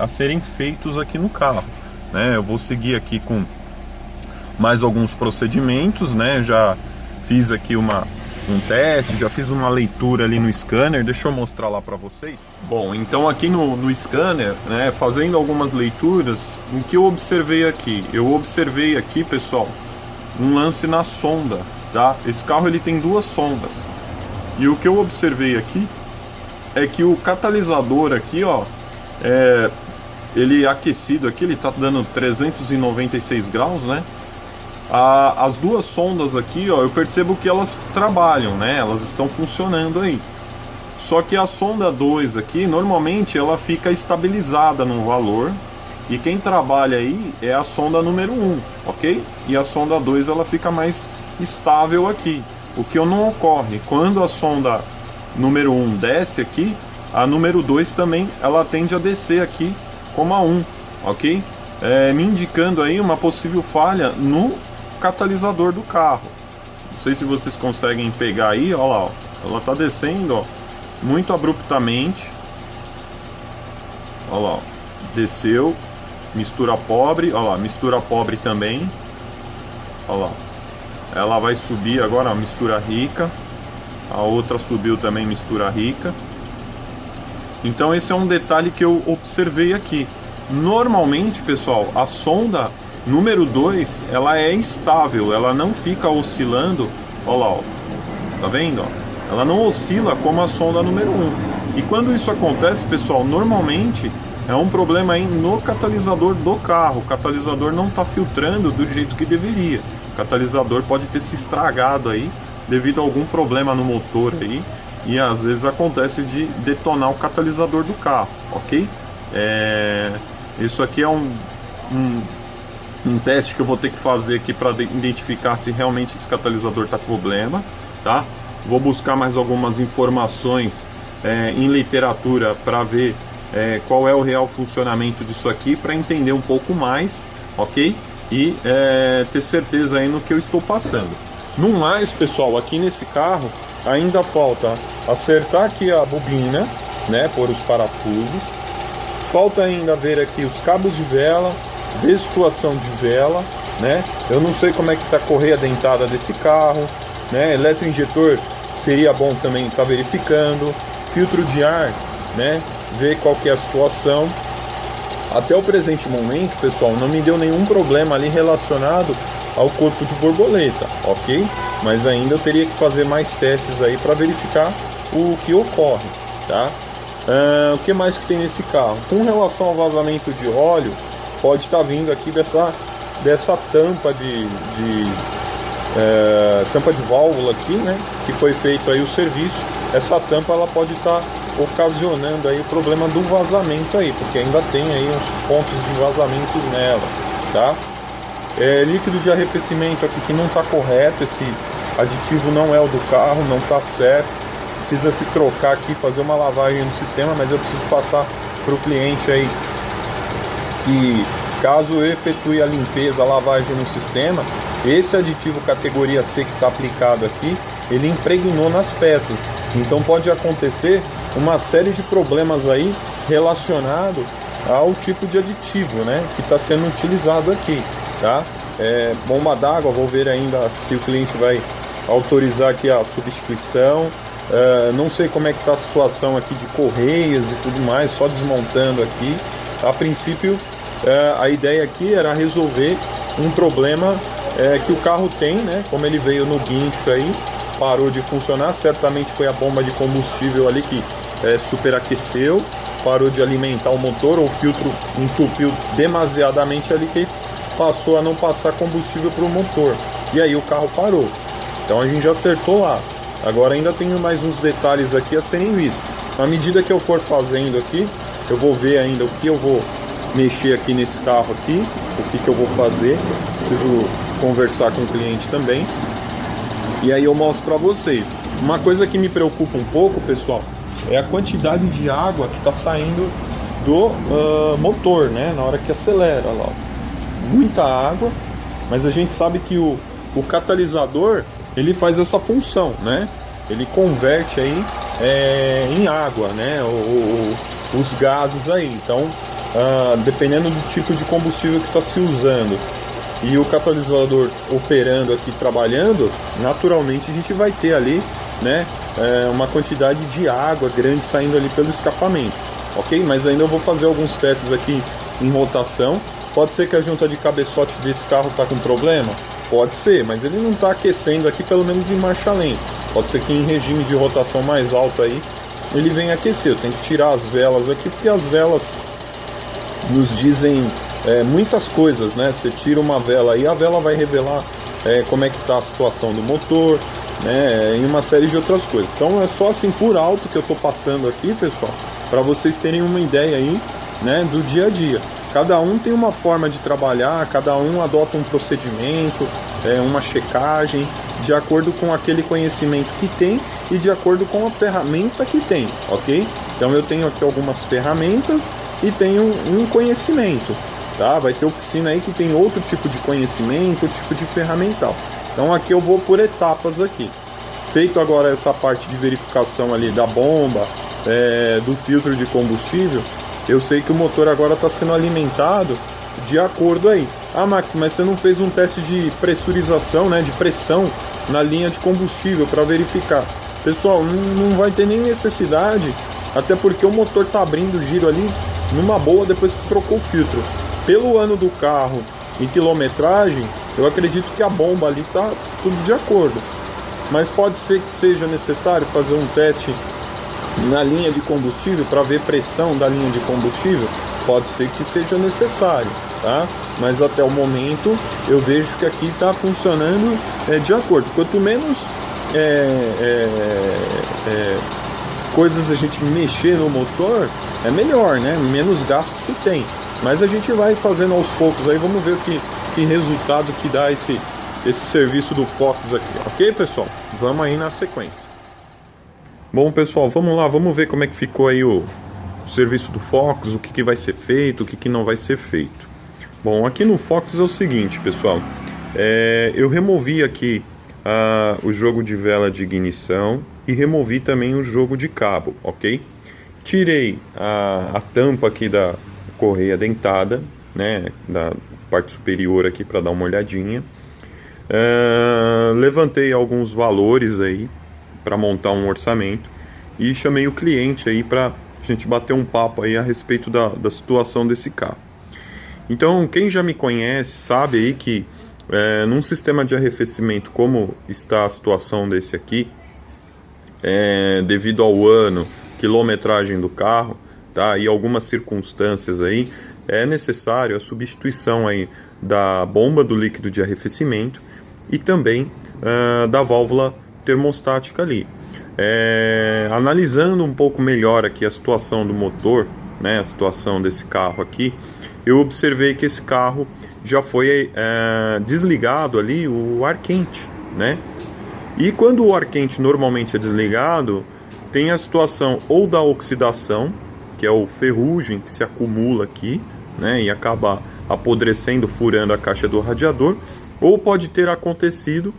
serem feitos aqui no carro, né? Eu vou seguir aqui com mais alguns procedimentos, né? Já fiz aqui um teste, já fiz uma leitura ali no scanner. Deixa eu mostrar lá para vocês. Bom, então aqui no scanner, né, fazendo algumas leituras, o que eu observei aqui? Eu observei aqui, pessoal, um lance na sonda, tá? Esse carro ele tem 2 sondas. E o que eu observei aqui é que o catalisador aqui, ó, ele aquecido aqui, ele tá dando 396 graus, né? As 2 sondas aqui, ó, eu percebo que elas trabalham, né? Elas estão funcionando aí. Só que a sonda 2 aqui, normalmente ela fica estabilizada no valor. E quem trabalha aí é a sonda número 1, ok? E a sonda 2 ela fica mais estável aqui. O que não ocorre, quando a sonda número 1 desce aqui, a número 2 também ela tende a descer aqui como a 1, ok? me indicando aí uma possível falha no catalisador do carro. Não sei se vocês conseguem pegar aí, ó lá, ó. Ela tá descendo, ó, muito abruptamente. Ó lá, ó. Desceu, mistura pobre, ó lá, mistura pobre também. Ó lá. Ela vai subir agora, ó, mistura rica. A outra subiu também, mistura rica. Então esse é um detalhe que eu observei aqui. Normalmente, pessoal, a sonda número 2, ela é estável, ela não fica oscilando. Ó lá, ó. Tá vendo? Ó? Ela não oscila como a sonda número 1. E quando isso acontece, pessoal, normalmente é um problema aí no catalisador do carro. O catalisador não está filtrando do jeito que deveria. O catalisador pode ter se estragado aí devido a algum problema no motor aí. E às vezes acontece de detonar o catalisador do carro, ok? Isso aqui é um teste que eu vou ter que fazer aqui para identificar se realmente esse catalisador está com problema, tá? Vou buscar mais algumas informações em literatura para ver qual é o real funcionamento disso aqui, para entender um pouco mais, ok? E ter certeza aí no que eu estou passando. No mais, pessoal, aqui nesse carro ainda falta acertar aqui a bobina, né, pôr os parafusos. Falta ainda ver aqui os cabos de vela, ver situação de vela, né? Eu não sei como é que está a correia dentada desse carro, né? Eletroinjetor seria bom também estar verificando. Filtro de ar, né? Ver qual que é a situação. Até o presente momento, pessoal, não me deu nenhum problema ali relacionado ao corpo de borboleta, ok? Mas ainda eu teria que fazer mais testes aí para verificar o que ocorre, tá? O que mais que tem nesse carro? Com relação ao vazamento de óleo, pode estar vindo aqui dessa tampa tampa de válvula aqui, né? Que foi feito aí o serviço. Essa tampa ela pode estar ocasionando aí o problema do vazamento aí, porque ainda tem aí uns pontos de vazamento nela, tá? Líquido de arrefecimento aqui que não está correto, esse aditivo não é o do carro, não está certo, precisa se trocar aqui, fazer uma lavagem no sistema, mas eu preciso passar para o cliente aí que caso eu efetue a limpeza, a lavagem no sistema, esse aditivo categoria C que está aplicado aqui, ele impregnou nas peças, então pode acontecer uma série de problemas aí relacionado ao tipo de aditivo, né, que está sendo utilizado aqui, tá? Bomba d'água, vou ver ainda se o cliente vai autorizar aqui a substituição. Não sei como é que está a situação aqui de correias e tudo mais, só desmontando aqui. A princípio, a ideia aqui era resolver um problema que o carro tem, né? Como ele veio no guincho aí, parou de funcionar, certamente foi a bomba de combustível ali que superaqueceu, parou de alimentar o motor, ou o filtro entupiu demasiadamente ali que passou a não passar combustível para o motor, e aí o carro parou. Então a gente já acertou lá. Agora ainda tenho mais uns detalhes aqui a serem vistos. À medida que eu for fazendo aqui, eu vou ver ainda o que eu vou mexer aqui nesse carro aqui, o que eu vou fazer. Preciso conversar com o cliente também, e aí eu mostro para vocês. Uma coisa que me preocupa um pouco, pessoal, é a quantidade de água que está saindo do motor, né? Na hora que acelera lá, muita água, mas a gente sabe que o catalisador ele faz essa função, né? Ele converte aí em água, né? Os gases aí. Então, dependendo do tipo de combustível que está se usando e o catalisador operando aqui, trabalhando, naturalmente a gente vai ter ali, né? Uma quantidade de água grande saindo ali pelo escapamento, ok? Mas ainda eu vou fazer alguns testes aqui em rotação. Pode ser que a junta de cabeçote desse carro está com problema? Pode ser, mas ele não está aquecendo aqui, pelo menos em marcha lenta. Pode ser que em regime de rotação mais alto aí ele venha aquecer. Eu tenho que tirar as velas aqui, porque as velas nos dizem muitas coisas, né? Você tira uma vela aí, a vela vai revelar como é que está a situação do motor, né? E uma série de outras coisas. Então é só assim por alto que eu estou passando aqui, pessoal, para vocês terem uma ideia aí, né, do dia a dia. Cada um tem uma forma de trabalhar, cada um adota um procedimento, uma checagem, de acordo com aquele conhecimento que tem e de acordo com a ferramenta que tem, ok? Então eu tenho aqui algumas ferramentas e tenho um conhecimento. tá? Vai ter oficina aí que tem outro tipo de conhecimento, outro tipo de ferramental. Então aqui eu vou por etapas aqui. Feito agora essa parte de verificação ali da bomba, do filtro de combustível, eu sei que o motor agora está sendo alimentado de acordo aí. Ah, Max, mas você não fez um teste de pressurização, né, de pressão na linha de combustível para verificar. Pessoal, não vai ter nem necessidade, até porque o motor está abrindo o giro ali numa boa depois que trocou o filtro. Pelo ano do carro e quilometragem, eu acredito que a bomba ali está tudo de acordo. Mas pode ser que seja necessário fazer um teste na linha de combustível para ver pressão da linha de combustível. Pode ser que seja necessário, tá? Mas até o momento eu vejo que aqui está funcionando de acordo. Quanto menos coisas a gente mexer no motor, é melhor, né? Menos gasto se tem. Mas a gente vai fazendo aos poucos aí, vamos ver que resultado que dá esse serviço do Fox aqui, ok, pessoal? Vamos aí na sequência. Bom, pessoal, vamos lá, vamos ver como é que ficou aí o serviço do Fox, o que vai ser feito, o que não vai ser feito. Bom, aqui no Fox é o seguinte, pessoal, eu removi aqui o jogo de vela de ignição e removi também o jogo de cabo, ok? Tirei a tampa aqui da correia dentada, né, da parte superior aqui para dar uma olhadinha. Levantei alguns valores aí para montar um orçamento e chamei o cliente aí para a gente bater um papo aí a respeito da situação desse carro. Então, quem já me conhece sabe aí que num sistema de arrefecimento como está a situação desse aqui, devido ao ano, quilometragem do carro, tá, e algumas circunstâncias aí, é necessário a substituição aí da bomba do líquido de arrefecimento e também da válvula termostática ali. Analisando um pouco melhor aqui a situação do motor, né, a situação desse carro aqui, eu observei que esse carro já foi desligado ali o ar quente, né? E quando o ar quente normalmente é desligado, tem a situação ou da oxidação, que é o ferrugem que se acumula aqui, né, e acaba apodrecendo, furando a caixa do radiador, ou pode ter acontecido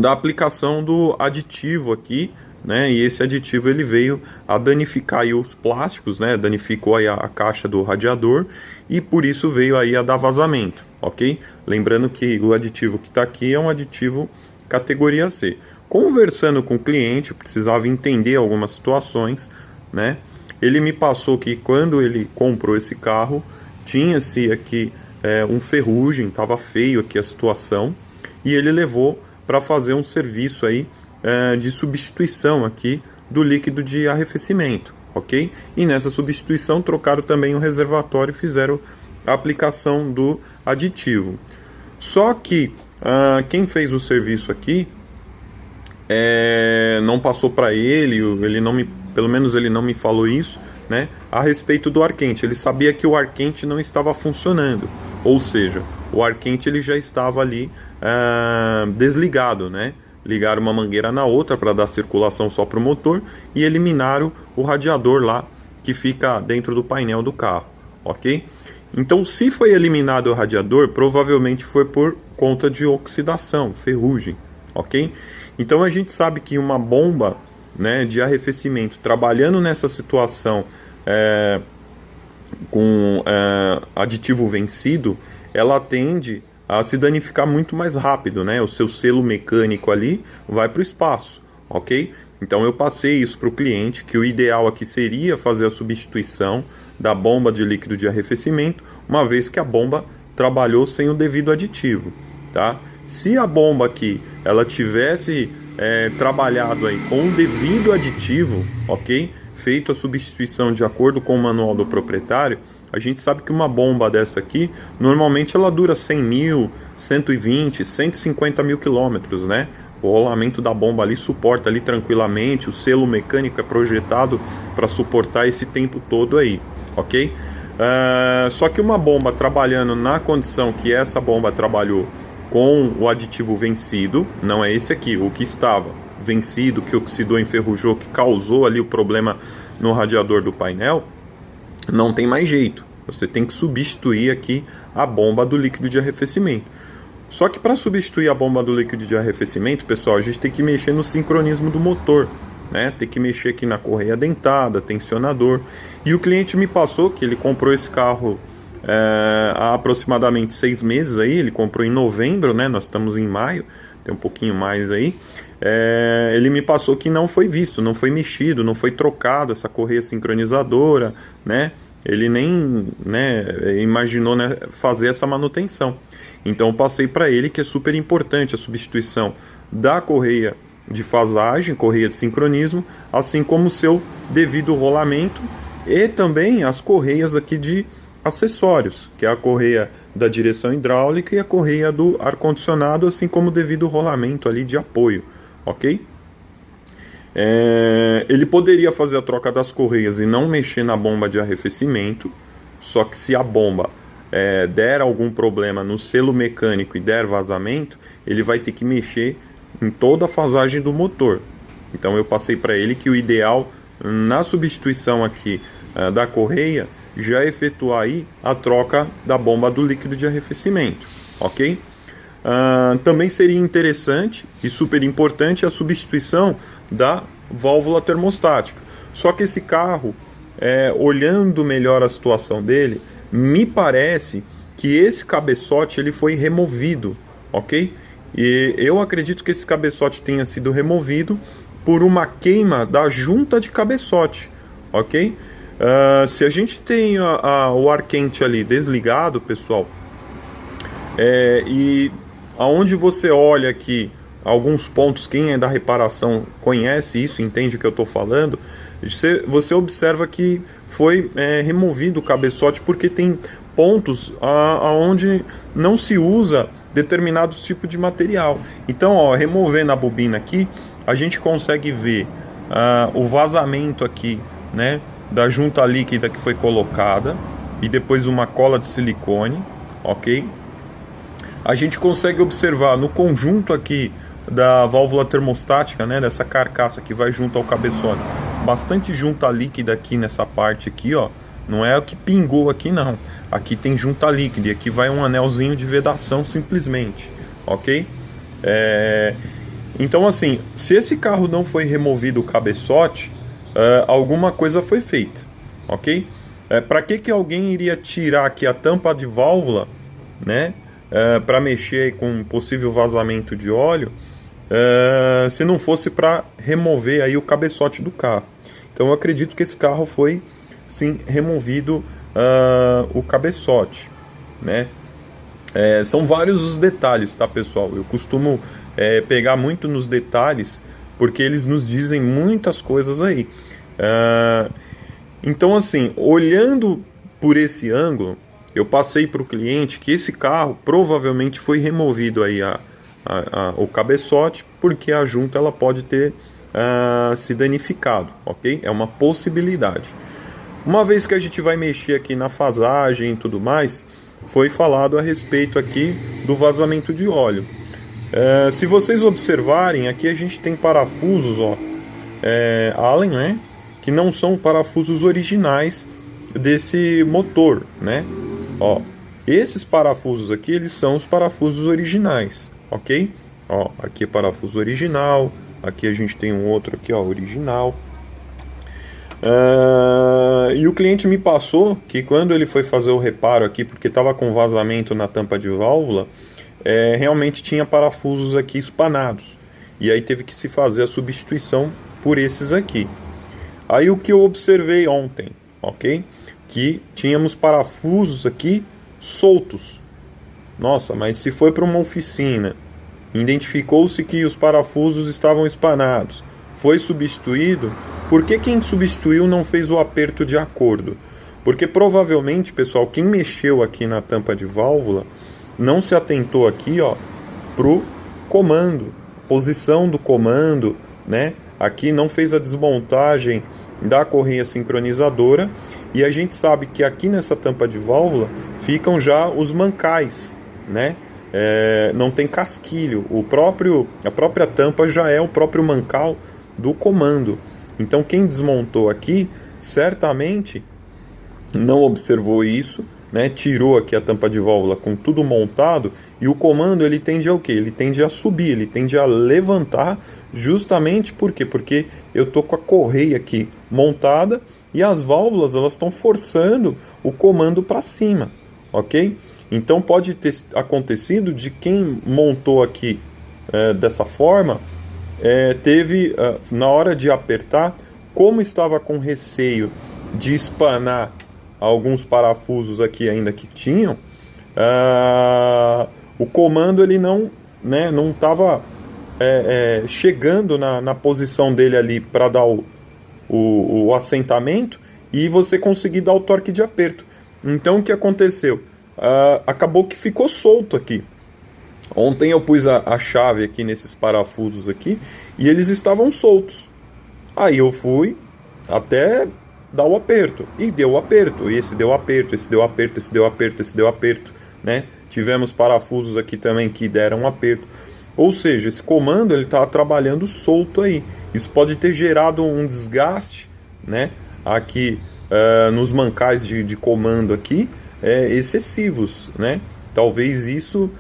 da aplicação do aditivo aqui, né, e esse aditivo ele veio a danificar aí os plásticos, né, danificou aí a caixa do radiador e por isso veio aí a dar vazamento, ok? Lembrando que o aditivo que está aqui é um aditivo categoria C. Conversando com o cliente, eu precisava entender algumas situações, né? Ele me passou que quando ele comprou esse carro, tinha-se aqui um ferrugem, estava feio aqui a situação, e ele levou para fazer um serviço aí de substituição aqui do líquido de arrefecimento, ok? E nessa substituição trocaram também o reservatório e fizeram a aplicação do aditivo. Só que quem fez o serviço aqui não passou para ele não me, pelo menos ele não me falou isso, né, a respeito do ar quente. Ele sabia que o ar quente não estava funcionando, ou seja, o ar quente ele já estava ali desligado, né? Ligaram uma mangueira na outra para dar circulação só para o motor e eliminaram o radiador lá que fica dentro do painel do carro, ok? Então, se foi eliminado o radiador, provavelmente foi por conta de oxidação, ferrugem, ok? Então a gente sabe que uma bomba, né, de arrefecimento trabalhando nessa situação com aditivo vencido, ela tende a se danificar muito mais rápido, né? O seu selo mecânico ali vai para o espaço, ok? Então eu passei isso para o cliente, que o ideal aqui seria fazer a substituição da bomba de líquido de arrefecimento, uma vez que a bomba trabalhou sem o devido aditivo, tá? Se a bomba aqui ela tivesse trabalhado aí com o devido aditivo, ok? Feito a substituição de acordo com o manual do proprietário, a gente sabe que uma bomba dessa aqui, normalmente ela dura 100 mil, 120, 150 mil quilômetros, né? O rolamento da bomba ali suporta ali tranquilamente, o selo mecânico é projetado para suportar esse tempo todo aí, ok? Só que uma bomba trabalhando na condição que essa bomba trabalhou com o aditivo vencido, não é esse aqui, o que estava vencido, que oxidou, enferrujou, que causou ali o problema no radiador do painel, não tem mais jeito, Você tem que substituir aqui a bomba do líquido de arrefecimento. Só que para substituir a bomba do líquido de arrefecimento, pessoal, a gente tem que mexer no sincronismo do motor, né? Tem que mexer aqui na correia dentada, tensionador. E o cliente me passou que ele comprou esse carro há aproximadamente 6 meses aí. Ele comprou em novembro, né? Nós estamos em maio, tem um pouquinho mais aí. Ele me passou que não foi visto, não foi mexido, não foi trocado essa correia sincronizadora, né? Ele nem, né, imaginou, né, fazer essa manutenção. Então eu passei para ele que é super importante a substituição da correia de fasagem, correia de sincronismo, assim como o seu devido rolamento e também as correias aqui de acessórios, que é a correia da direção hidráulica e a correia do ar-condicionado, assim como o devido rolamento ali de apoio, ok? Ele poderia fazer a troca das correias e não mexer na bomba de arrefecimento, só que se a bomba der algum problema no selo mecânico e der vazamento, ele vai ter que mexer em toda a fasagem do motor. Então eu passei para ele que o ideal na substituição aqui da correia já efetuar aí a troca da bomba do líquido de arrefecimento, ok? Também seria interessante e super importante a substituição da válvula termostática. Só que esse carro, olhando melhor a situação dele, me parece que esse cabeçote ele foi removido, ok? E eu acredito que esse cabeçote tenha sido removido por uma queima da junta de cabeçote, ok? Se a gente tem o ar quente ali desligado, pessoal, e aonde você olha aqui alguns pontos, quem é da reparação conhece isso, entende o que eu estou falando, você observa que foi removido o cabeçote porque tem pontos aonde não se usa determinados tipos de material. Então, ó, removendo a bobina aqui, a gente consegue ver o vazamento aqui, né, da junta líquida que foi colocada e depois uma cola de silicone, ok? A gente consegue observar no conjunto aqui da válvula termostática, né, dessa carcaça que vai junto ao cabeçote, bastante junta líquida aqui nessa parte aqui, ó. Não é o que pingou aqui não. Aqui tem junta líquida e aqui vai um anelzinho de vedação simplesmente, ok? Então assim, se esse carro não foi removido o cabeçote, alguma coisa foi feita, ok? Para que alguém iria tirar aqui a tampa de válvula, né? Para mexer com possível vazamento de óleo, se não fosse para remover aí o cabeçote do carro. Então eu acredito que esse carro foi sim removido o cabeçote, né? São vários os detalhes, tá, pessoal? Eu costumo pegar muito nos detalhes porque eles nos dizem muitas coisas aí. Então assim, olhando por esse ângulo, eu passei para o cliente que esse carro provavelmente foi removido aí o cabeçote, porque a junta ela pode ter se danificado, ok? É uma possibilidade. Uma vez que a gente vai mexer aqui na fasagem e tudo mais, foi falado a respeito aqui do vazamento de óleo. Se vocês observarem, aqui a gente tem parafusos, ó, Allen, né? Que não são parafusos originais desse motor, né? Ó, esses parafusos aqui, eles são os parafusos originais, ok? Ó, aqui é parafuso original, aqui a gente tem um outro aqui, ó, original. E o cliente me passou que quando ele foi fazer o reparo aqui, porque estava com vazamento na tampa de válvula, realmente tinha parafusos aqui espanados. E aí teve que se fazer a substituição por esses aqui. Aí o que eu observei ontem, ok? Que tínhamos parafusos aqui soltos. Nossa, mas se foi para uma oficina, identificou-se que os parafusos estavam espanados, foi substituído, por que quem substituiu não fez o aperto de acordo? Porque provavelmente, pessoal, quem mexeu aqui na tampa de válvula não se atentou aqui, ó, pro comando, posição do comando, né? Aqui não fez a desmontagem da correia sincronizadora. E a gente sabe que aqui nessa tampa de válvula ficam já os mancais, né? Não tem casquilho. A própria tampa já é o próprio mancal do comando. Então quem desmontou aqui, certamente não observou isso, né? Tirou aqui a tampa de válvula com tudo montado, e o comando ele tende a o quê? Ele tende a subir, ele tende a levantar, justamente por quê? Porque eu tô com a correia aqui montada e as válvulas elas estão forçando o comando para cima, ok? Então pode ter acontecido de quem montou aqui dessa forma, teve na hora de apertar, como estava com receio de espanar alguns parafusos aqui ainda que tinham, o comando ele não estava chegando na posição dele ali para dar o assentamento e você conseguir dar o torque de aperto. Então o que aconteceu? Acabou que ficou solto aqui. Ontem eu pus a chave aqui nesses parafusos aqui e eles estavam soltos. Aí eu fui até dar o aperto e deu o aperto, e esse deu aperto, esse deu aperto, esse deu aperto, esse deu aperto, né? Tivemos parafusos aqui também que deram aperto. Ou seja, esse comando ele está trabalhando solto aí. Isso pode ter gerado um desgaste, né? Aqui nos mancais de comando aqui excessivos, né? Talvez isso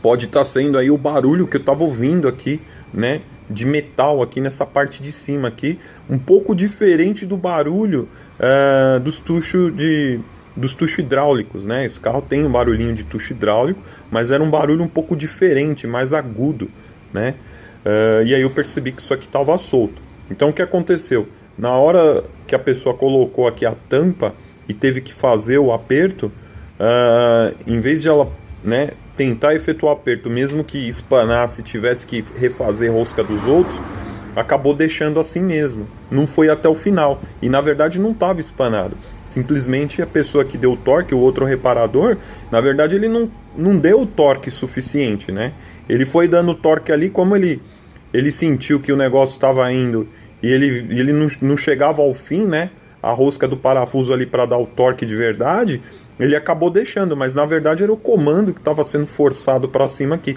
pode estar sendo aí o barulho que eu estava ouvindo aqui, né? De metal aqui nessa parte de cima aqui, um pouco diferente do barulho dos tuchos hidráulicos, né? Esse carro tem um barulhinho de tucho hidráulico, mas era um barulho um pouco diferente, mais agudo, né? E aí eu percebi que isso aqui estava solto. Então o que aconteceu? Na hora que a pessoa colocou aqui a tampa e teve que fazer o aperto, em vez de ela, né, tentar efetuar o aperto, mesmo que espanasse, tivesse que refazer rosca dos outros, acabou deixando assim mesmo. Não foi até o final. E na verdade não estava espanado. Simplesmente a pessoa que deu o torque, o outro reparador, na verdade ele não deu o torque suficiente, né? Ele foi dando torque ali, como ele sentiu que o negócio estava indo e ele não chegava ao fim, né? A rosca do parafuso ali para dar o torque de verdade, ele acabou deixando, mas na verdade era o comando que estava sendo forçado para cima aqui.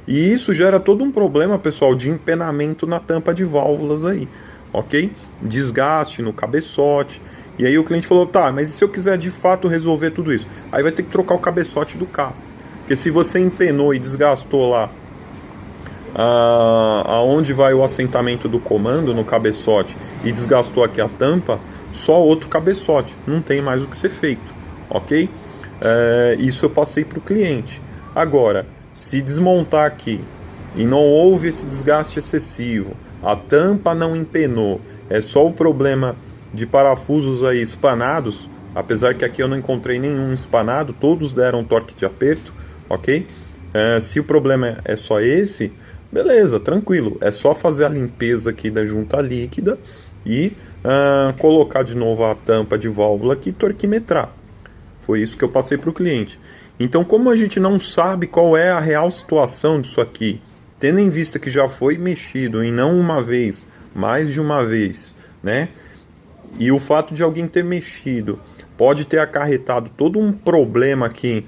E isso gera todo um problema, pessoal, de empenamento na tampa de válvulas aí, ok? Desgaste no cabeçote. E aí o cliente falou, tá, mas e se eu quiser de fato resolver tudo isso? Aí vai ter que trocar o cabeçote do carro. Porque se você empenou e desgastou lá aonde vai o assentamento do comando no cabeçote e desgastou aqui a tampa, só outro cabeçote, não tem mais o que ser feito, ok? Isso eu passei para o cliente. Agora, se desmontar aqui e não houve esse desgaste excessivo, a tampa não empenou, é só o problema de parafusos aí espanados, apesar que aqui eu não encontrei nenhum espanado, todos deram torque de aperto, ok? Se o problema é só esse, beleza, tranquilo, é só fazer a limpeza aqui da junta líquida e colocar de novo a tampa de válvula aqui e torquimetrar. Foi isso que eu passei para o cliente. Então, como a gente não sabe qual é a real situação disso aqui, tendo em vista que já foi mexido e não uma vez, mais de uma vez, né? E o fato de alguém ter mexido pode ter acarretado todo um problema aqui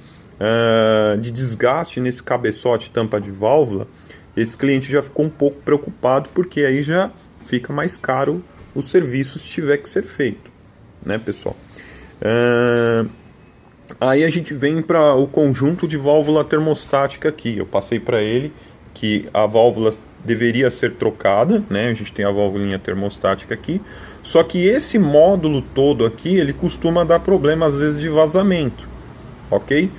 de desgaste nesse cabeçote tampa de válvula. Esse cliente já ficou um pouco preocupado, porque aí já fica mais caro o serviço se tiver que ser feito, né, pessoal? Aí a gente vem para o conjunto de válvula termostática aqui. Eu passei para ele que a válvula deveria ser trocada, né? A gente tem a válvulinha termostática aqui. Só que esse módulo todo aqui, ele costuma dar problema às vezes de vazamento, ok?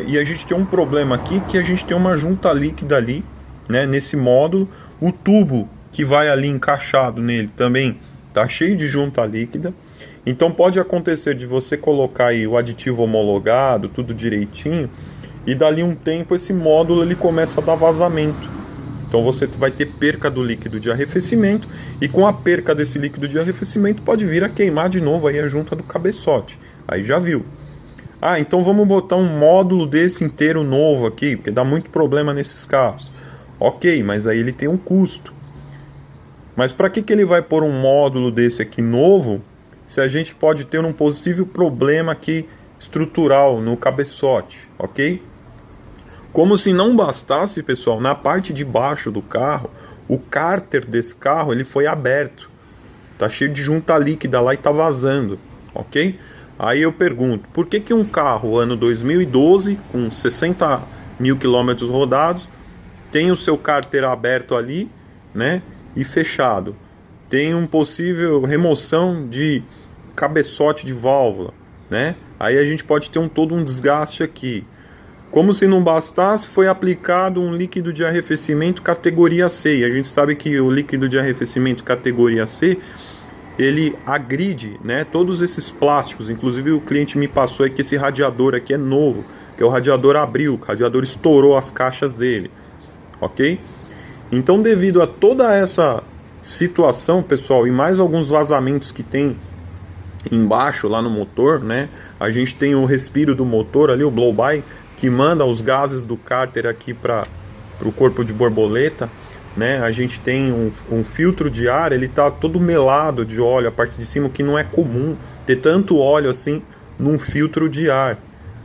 E a gente tem um problema aqui que a gente tem uma junta líquida ali, né? Nesse módulo, o tubo que vai ali encaixado nele também tá cheio de junta líquida. Então pode acontecer de você colocar aí o aditivo homologado, tudo direitinho, e dali um tempo esse módulo ele começa a dar vazamento. Então você vai ter perca do líquido de arrefecimento, e com a perca desse líquido de arrefecimento pode vir a queimar de novo aí a junta do cabeçote. Aí já viu. Então vamos botar um módulo desse inteiro novo aqui, porque dá muito problema nesses carros. Ok, mas aí ele tem um custo. Mas para que ele vai pôr um módulo desse aqui novo, se a gente pode ter um possível problema aqui estrutural no cabeçote, ok? Como se não bastasse, pessoal, na parte de baixo do carro, o cárter desse carro ele foi aberto. tá cheio de junta líquida lá e tá vazando, ok? Aí eu pergunto, por que que um carro ano 2012 com 60 mil quilômetros rodados tem o seu cárter aberto ali, né, e fechado, tem um possível remoção de cabeçote de válvula, né? Aí a gente pode ter todo um desgaste aqui. Como se não bastasse, foi aplicado um líquido de arrefecimento categoria C. E a gente sabe que o líquido de arrefecimento categoria C, ele agride, né, todos esses plásticos. Inclusive o cliente me passou que esse radiador aqui é novo, que é o radiador abriu, o radiador estourou as caixas dele, ok? Então, devido a toda essa situação, pessoal, e mais alguns vazamentos que tem embaixo lá no motor, né, a gente tem o respiro do motor ali, o blow-by, que manda os gases do cárter aqui para o corpo de borboleta, né? A gente tem um filtro de ar, ele tá todo melado de óleo, a parte de cima, que não é comum ter tanto óleo assim num filtro de ar.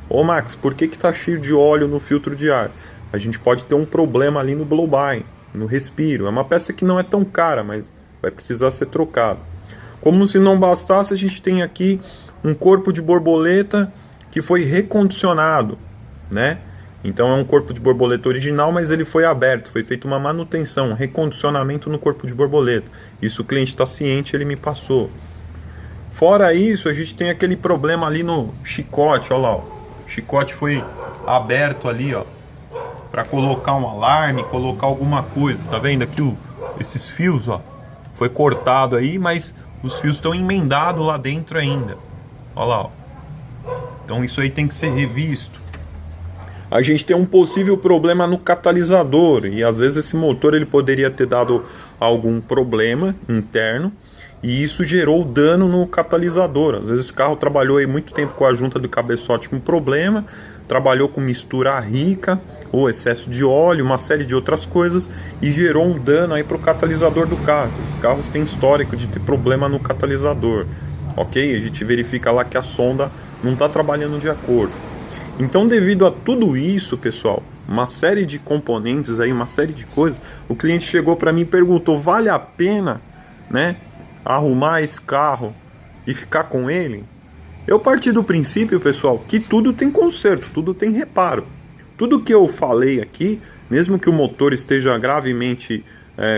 Ô Max, por que tá cheio de óleo no filtro de ar? A gente pode ter um problema ali no blow-by, no respiro. É uma peça que não é tão cara, mas vai precisar ser trocada. Como se não bastasse, a gente tem aqui um corpo de borboleta que foi recondicionado, né? Então é um corpo de borboleta original, mas ele foi aberto, foi feita uma manutenção, um recondicionamento no corpo de borboleta. Isso o cliente está ciente, ele me passou. Fora isso, a gente tem aquele problema ali no chicote, olha lá, ó. O chicote foi aberto ali, ó, para colocar um alarme, colocar alguma coisa. Tá vendo aqui esses fios, ó? Foi cortado aí, mas os fios estão emendados lá dentro ainda. Olha lá, ó. Então isso aí tem que ser revisto. A gente tem um possível problema no catalisador, e às vezes esse motor ele poderia ter dado algum problema interno, e isso gerou dano no catalisador. Às vezes esse carro trabalhou aí muito tempo com a junta do cabeçote com problema, trabalhou com mistura rica, ou excesso de óleo, uma série de outras coisas, e gerou um dano aí para o catalisador do carro. Esses carros têm histórico de ter problema no catalisador, ok? A gente verifica lá que a sonda não está trabalhando de acordo. Então, devido a tudo isso, pessoal, uma série de componentes aí, uma série de coisas, o cliente chegou para mim e perguntou, vale a pena, né, arrumar esse carro e ficar com ele? Eu parti do princípio, pessoal, que tudo tem conserto, tudo tem reparo. Tudo que eu falei aqui, mesmo que o motor esteja gravemente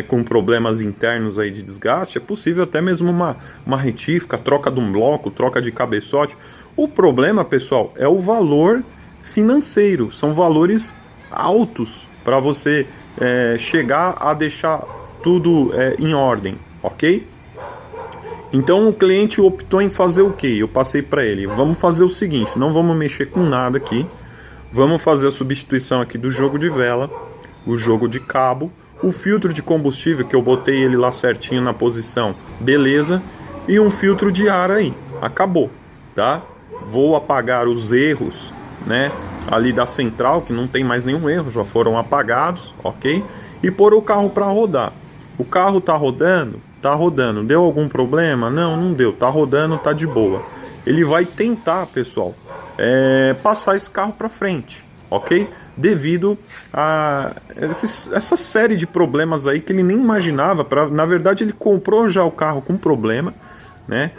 com problemas internos aí de desgaste, é possível até mesmo uma retífica, troca de um bloco, troca de cabeçote. O problema, pessoal, é o valor financeiro. São valores altos para você chegar a deixar tudo em ordem, ok? Então o cliente optou em fazer o que? Eu passei para ele, vamos fazer o seguinte, não vamos mexer com nada aqui, vamos fazer a substituição aqui do jogo de vela, o jogo de cabo, o filtro de combustível, que eu botei ele lá certinho na posição, beleza, e um filtro de ar aí, acabou, tá? Vou apagar os erros, né, ali da central, que não tem mais nenhum erro, já foram apagados, ok? E pôr o carro para rodar. O carro tá rodando? Tá rodando. Deu algum problema? Não, não deu. Tá rodando, tá de boa. Ele vai tentar, pessoal, passar esse carro para frente, ok? Devido a essa série de problemas aí que ele nem imaginava. Na verdade, ele comprou já o carro com problema, né?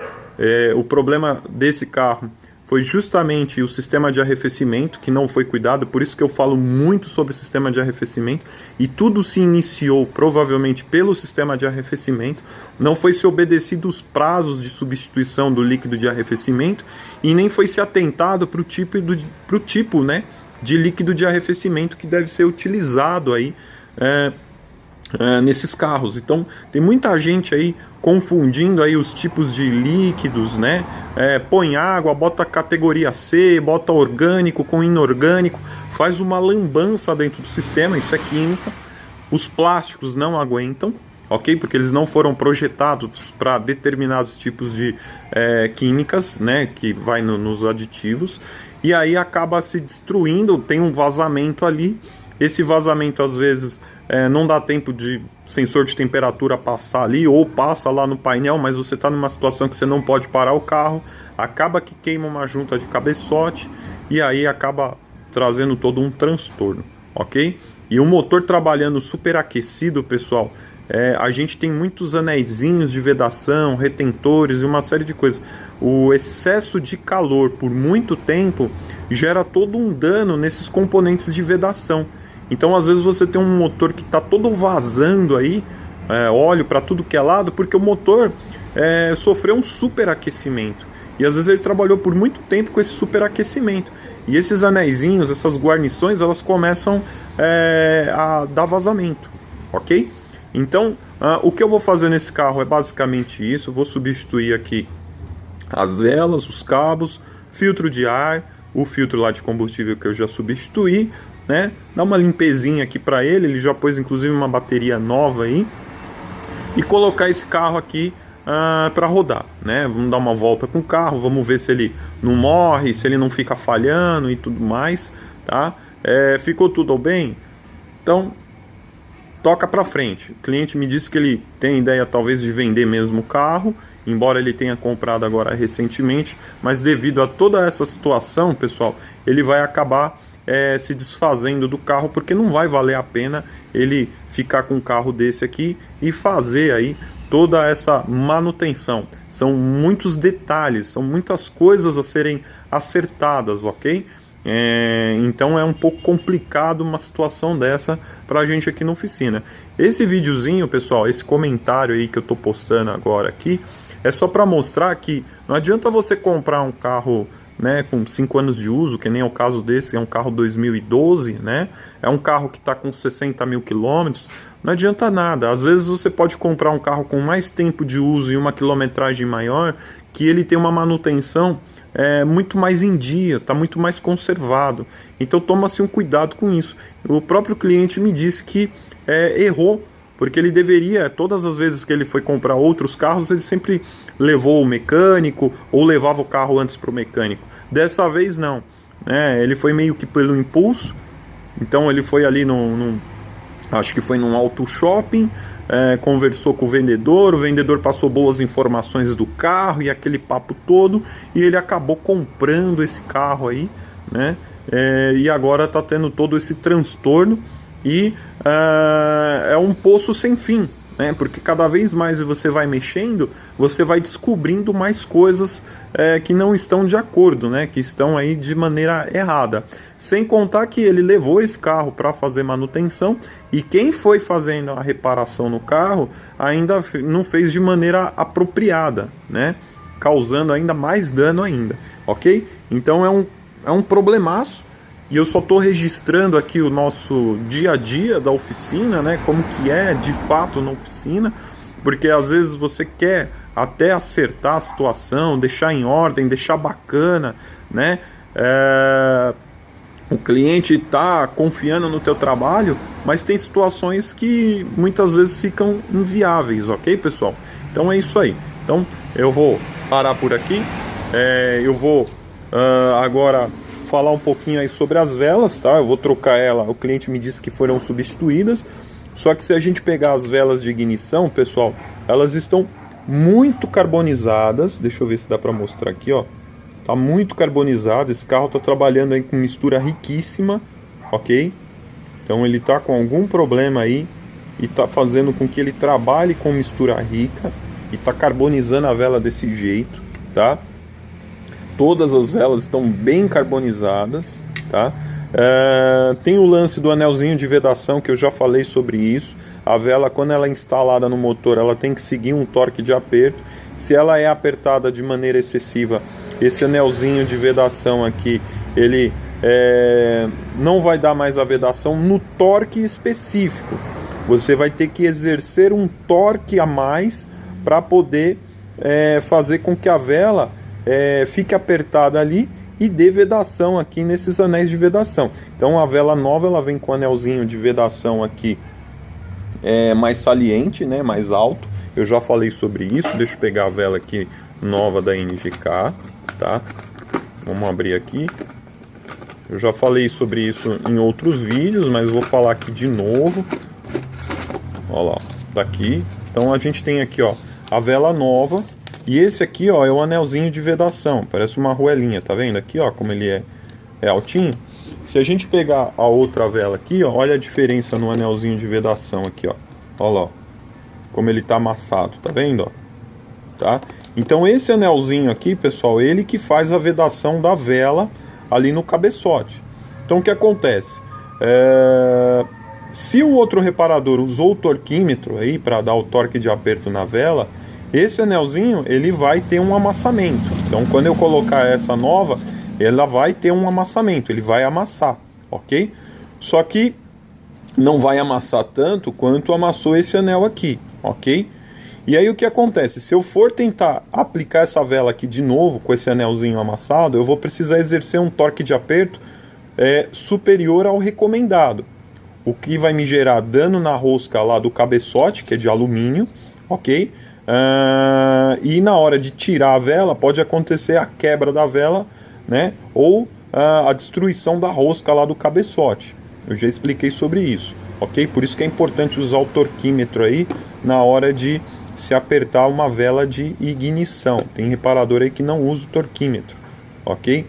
O problema desse carro foi justamente o sistema de arrefecimento, que não foi cuidado, por isso que eu falo muito sobre o sistema de arrefecimento, e tudo se iniciou provavelmente pelo sistema de arrefecimento, não foi se obedecido os prazos de substituição do líquido de arrefecimento, e nem foi se atentado para o tipo, né, de líquido de arrefecimento que deve ser utilizado aí nesses carros. Então tem muita gente aí confundindo aí os tipos de líquidos, né? Põe água, bota categoria C, bota orgânico com inorgânico, faz uma lambança dentro do sistema, isso é química. Os plásticos não aguentam, ok? Porque eles não foram projetados para determinados tipos de químicas, né? Que vai nos aditivos, e aí acaba se destruindo, tem um vazamento ali. Esse vazamento às vezes não dá tempo de sensor de temperatura passar ali, ou passa lá no painel, mas você está numa situação que você não pode parar o carro, acaba que queima uma junta de cabeçote, e aí acaba trazendo todo um transtorno, ok? E o motor trabalhando superaquecido, pessoal, a gente tem muitos anéisinhos de vedação, retentores e uma série de coisas. O excesso de calor por muito tempo gera todo um dano nesses componentes de vedação. Então às vezes você tem um motor que está todo vazando aí, óleo para tudo que é lado, porque o motor sofreu um superaquecimento. E às vezes ele trabalhou por muito tempo com esse superaquecimento. E esses anéisinhos, essas guarnições, elas começam a dar vazamento, ok? Então, o que eu vou fazer nesse carro é basicamente isso. Eu vou substituir aqui as velas, os cabos, filtro de ar, o filtro lá de combustível que eu já substituí, né? Dar uma limpezinha aqui para ele já pôs inclusive uma bateria nova aí. E colocar esse carro aqui para rodar, né? Vamos dar uma volta com o carro, vamos ver se ele não morre, se ele não fica falhando e tudo mais, tá? Ficou tudo bem? Então, toca para frente. O cliente me disse que ele tem ideia talvez de vender mesmo o carro, embora ele tenha comprado agora recentemente, mas devido a toda essa situação, pessoal, ele vai acabar se desfazendo do carro, porque não vai valer a pena ele ficar com um carro desse aqui e fazer aí toda essa manutenção. São muitos detalhes, são muitas coisas a serem acertadas, ok? Então é um pouco complicado uma situação dessa pra gente aqui na oficina. Esse videozinho, pessoal, esse comentário aí que eu tô postando agora aqui, é só para mostrar que não adianta você comprar um carro, né, com 5 anos de uso, que nem é o caso desse, é um carro 2012, né? É um carro que está com 60 mil quilômetros, não adianta nada. Às vezes você pode comprar um carro com mais tempo de uso e uma quilometragem maior, que ele tem uma manutenção muito mais em dia, está muito mais conservado. Então toma-se um cuidado com isso. O próprio cliente me disse que errou, porque ele deveria, todas as vezes que ele foi comprar outros carros, ele sempre levou o mecânico ou levava o carro antes para o mecânico. Dessa vez não, ele foi meio que pelo impulso. Então ele foi ali acho que foi num auto shopping, conversou com o vendedor passou boas informações do carro e aquele papo todo, e ele acabou comprando esse carro aí, né? E agora está tendo todo esse transtorno e é um poço sem fim, né? Porque cada vez mais você vai mexendo, você vai descobrindo mais coisas que não estão de acordo, né? Que estão aí de maneira errada. Sem contar que ele levou esse carro para fazer manutenção e quem foi fazendo a reparação no carro ainda não fez de maneira apropriada, né? Causando ainda mais dano ainda, ok? Então é um problemaço. E eu só estou registrando aqui o nosso dia a dia da oficina, né? Como que é de fato na oficina, porque às vezes você quer até acertar a situação, deixar em ordem, deixar bacana, né? O cliente está confiando no teu trabalho, mas tem situações que muitas vezes ficam inviáveis, ok, pessoal? Então é isso aí. Então eu vou parar por aqui. Eu vou agora falar um pouquinho aí sobre as velas, tá? Eu vou trocar ela, o cliente me disse que foram substituídas, só que se a gente pegar as velas de ignição, pessoal, elas estão muito carbonizadas. Deixa eu ver se dá para mostrar aqui, ó. Tá muito carbonizado, esse carro tá trabalhando aí com mistura riquíssima, ok? Então ele tá com algum problema aí e tá fazendo com que ele trabalhe com mistura rica e tá carbonizando a vela desse jeito, tá? Todas as velas estão bem carbonizadas, tá? Tem o lance do anelzinho de vedação, que eu já falei sobre isso. A vela, quando ela é instalada no motor, ela tem que seguir um torque de aperto. Se ela é apertada de maneira excessiva, esse anelzinho de vedação aqui, ele não vai dar mais a vedação no torque específico. Você vai ter que exercer um torque a mais para poder fazer com que a vela fique apertada ali e dê vedação aqui nesses anéis de vedação. Então a vela nova, ela vem com o anelzinho de vedação aqui mais saliente, né, mais alto. Eu já falei sobre isso. Deixa eu pegar a vela aqui nova da NGK, tá? Vamos abrir aqui. Eu já falei sobre isso em outros vídeos, mas vou falar aqui de novo. Olha lá, daqui. Então a gente tem aqui, ó, a vela nova. E esse aqui, ó, é o anelzinho de vedação. Parece uma arruelinha, tá vendo? Aqui, ó, como ele é altinho. Se a gente pegar a outra vela aqui, ó, olha a diferença no anelzinho de vedação aqui, ó. Olha lá, ó. como ele está amassado, tá vendo? Ó? Tá? Então esse anelzinho aqui, pessoal, ele que faz a vedação da vela ali no cabeçote. Então o que acontece? Se o outro reparador usou o torquímetro aí para dar o torque de aperto na vela, esse anelzinho ele vai ter um amassamento. Então quando eu colocar essa nova, ela vai ter um amassamento, ele vai amassar, ok? Só que não vai amassar tanto quanto amassou esse anel aqui, ok? E aí o que acontece? Se eu for tentar aplicar essa vela aqui de novo com esse anelzinho amassado, eu vou precisar exercer um torque de aperto superior ao recomendado, o que vai me gerar dano na rosca lá do cabeçote, que é de alumínio, ok? E na hora de tirar a vela, pode acontecer a quebra da vela, né? Ou a destruição da rosca lá do cabeçote. Eu já expliquei sobre isso, ok? Por isso que é importante usar o torquímetro aí na hora de se apertar uma vela de ignição. Tem reparador aí que não usa o torquímetro, ok?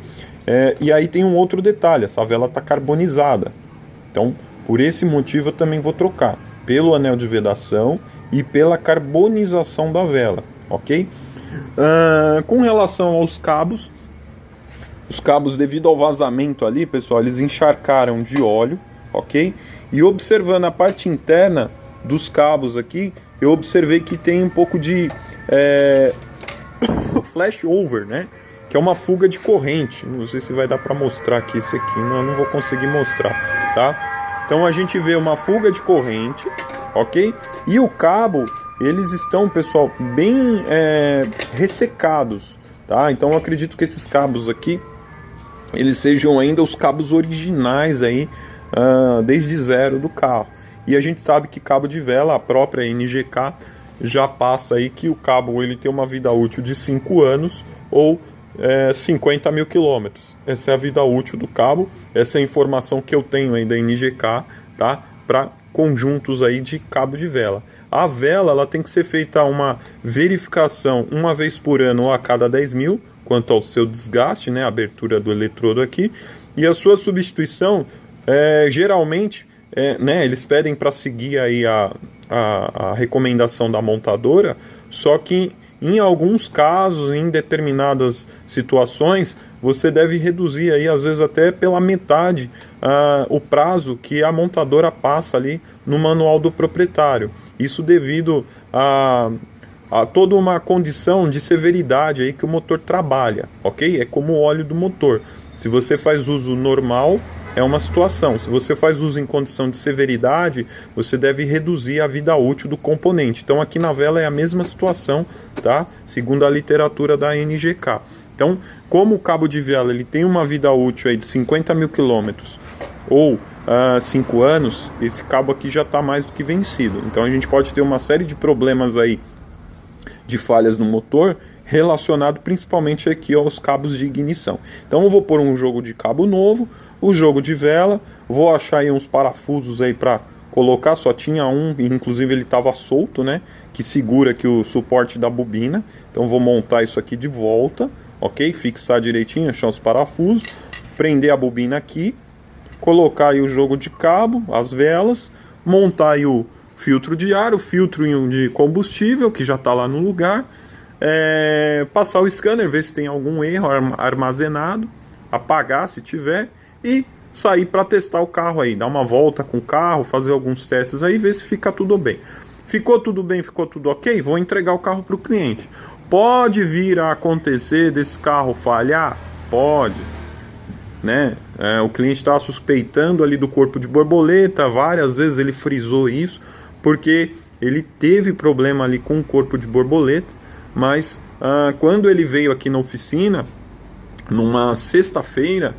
E aí tem um outro detalhe, essa vela está carbonizada. Então, por esse motivo eu também vou trocar, pelo anel de vedação e pela carbonização da vela, ok? Com relação aos cabos, os cabos, devido ao vazamento ali, pessoal, eles encharcaram de óleo, ok? E observando a parte interna dos cabos aqui, eu observei que tem um pouco de flashover, né? Que é uma fuga de corrente. Não sei se vai dar para mostrar aqui esse aqui, não vou conseguir mostrar, tá? Então a gente vê uma fuga de corrente, ok? E o cabo, eles estão, pessoal, bem ressecados, tá? Então eu acredito que esses cabos aqui, eles sejam ainda os cabos originais aí, desde zero do carro. E a gente sabe que cabo de vela, a própria NGK, já passa aí que o cabo ele tem uma vida útil de 5 anos ou 50 mil quilômetros. Essa é a vida útil do cabo, essa é a informação que eu tenho aí da NGK, tá? Para conjuntos aí de cabo de vela. A vela, ela tem que ser feita uma verificação uma vez por ano ou a cada 10 mil, quanto ao seu desgaste, né? A abertura do eletrodo aqui. E a sua substituição, geralmente, né, eles pedem para seguir aí a recomendação da montadora, só que em alguns casos, em determinadas situações, você deve reduzir aí, às vezes até pela metade, o prazo que a montadora passa ali no manual do proprietário. Isso devido a toda uma condição de severidade aí que o motor trabalha, ok? É como o óleo do motor. Se você faz uso normal, é uma situação. Se você faz uso em condição de severidade, você deve reduzir a vida útil do componente. Então aqui na vela é a mesma situação, tá? Segundo a literatura da NGK. Então, como o cabo de vela ele tem uma vida útil aí de 50 mil quilômetros ou 5 anos, esse cabo aqui já está mais do que vencido. Então a gente pode ter uma série de problemas aí, de falhas no motor, relacionado principalmente aqui aos cabos de ignição. Então eu vou pôr um jogo de cabo novo, o jogo de vela, vou achar aí uns parafusos aí para colocar, só tinha um, inclusive ele estava solto, né, que segura aqui o suporte da bobina. Então vou montar isso aqui de volta, ok? Fixar direitinho, achar os parafusos, prender a bobina aqui, colocar aí o jogo de cabo, as velas, montar aí o filtro de ar, o filtro de combustível, que já está lá no lugar, passar o scanner, ver se tem algum erro armazenado, apagar se tiver, e sair para testar o carro aí, dar uma volta com o carro, fazer alguns testes aí, ver se fica tudo bem. Ficou tudo bem, ficou tudo ok? Vou entregar o carro para o cliente. Pode vir a acontecer desse carro falhar? Pode, né? O cliente está suspeitando ali do corpo de borboleta, várias vezes ele frisou isso, porque ele teve problema ali com o corpo de borboleta, mas quando ele veio aqui na oficina, numa sexta-feira,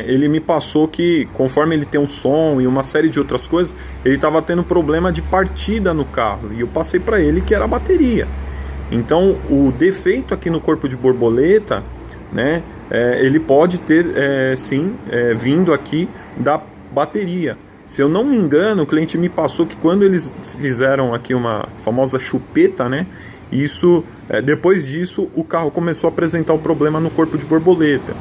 ele me passou que, conforme ele tem um som e uma série de outras coisas, ele estava tendo problema de partida no carro, e eu passei para ele que era a bateria. Então o defeito aqui no corpo de borboleta, né, ele pode ter sim vindo aqui da bateria. Se eu não me engano, o cliente me passou que quando eles fizeram aqui uma famosa chupeta, né, isso, depois disso o carro começou a apresentar o problema no corpo de borboleta.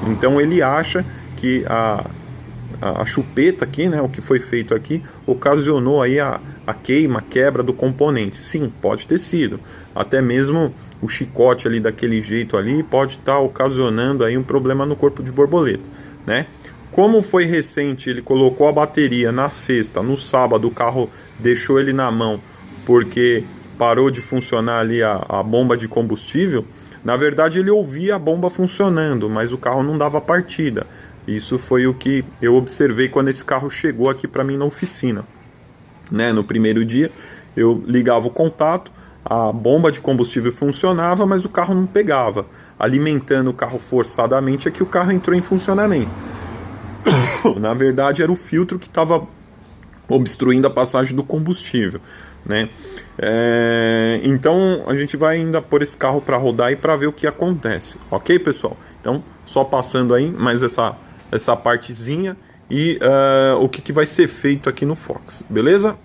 Então ele acha que a chupeta aqui, né, o que foi feito aqui, ocasionou aí a a queima, a quebra do componente. Sim, pode ter sido. Até mesmo o chicote ali daquele jeito ali pode estar ocasionando aí um problema no corpo de borboleta, né? Como foi recente, ele colocou a bateria na sexta, no sábado o carro deixou ele na mão porque parou de funcionar ali a bomba de combustível. Na verdade ele ouvia a bomba funcionando, mas o carro não dava partida. Isso foi o que eu observei quando esse carro chegou aqui para mim na oficina, né? No primeiro dia eu ligava o contato, a bomba de combustível funcionava, mas o carro não pegava. Alimentando o carro forçadamente é que o carro entrou em funcionamento. Na verdade era o filtro que estava obstruindo a passagem do combustível, né? Então a gente vai ainda pôr esse carro para rodar e para ver o que acontece, ok, pessoal? Então só passando aí mais essa partezinha e o que vai ser feito aqui no Fox, beleza?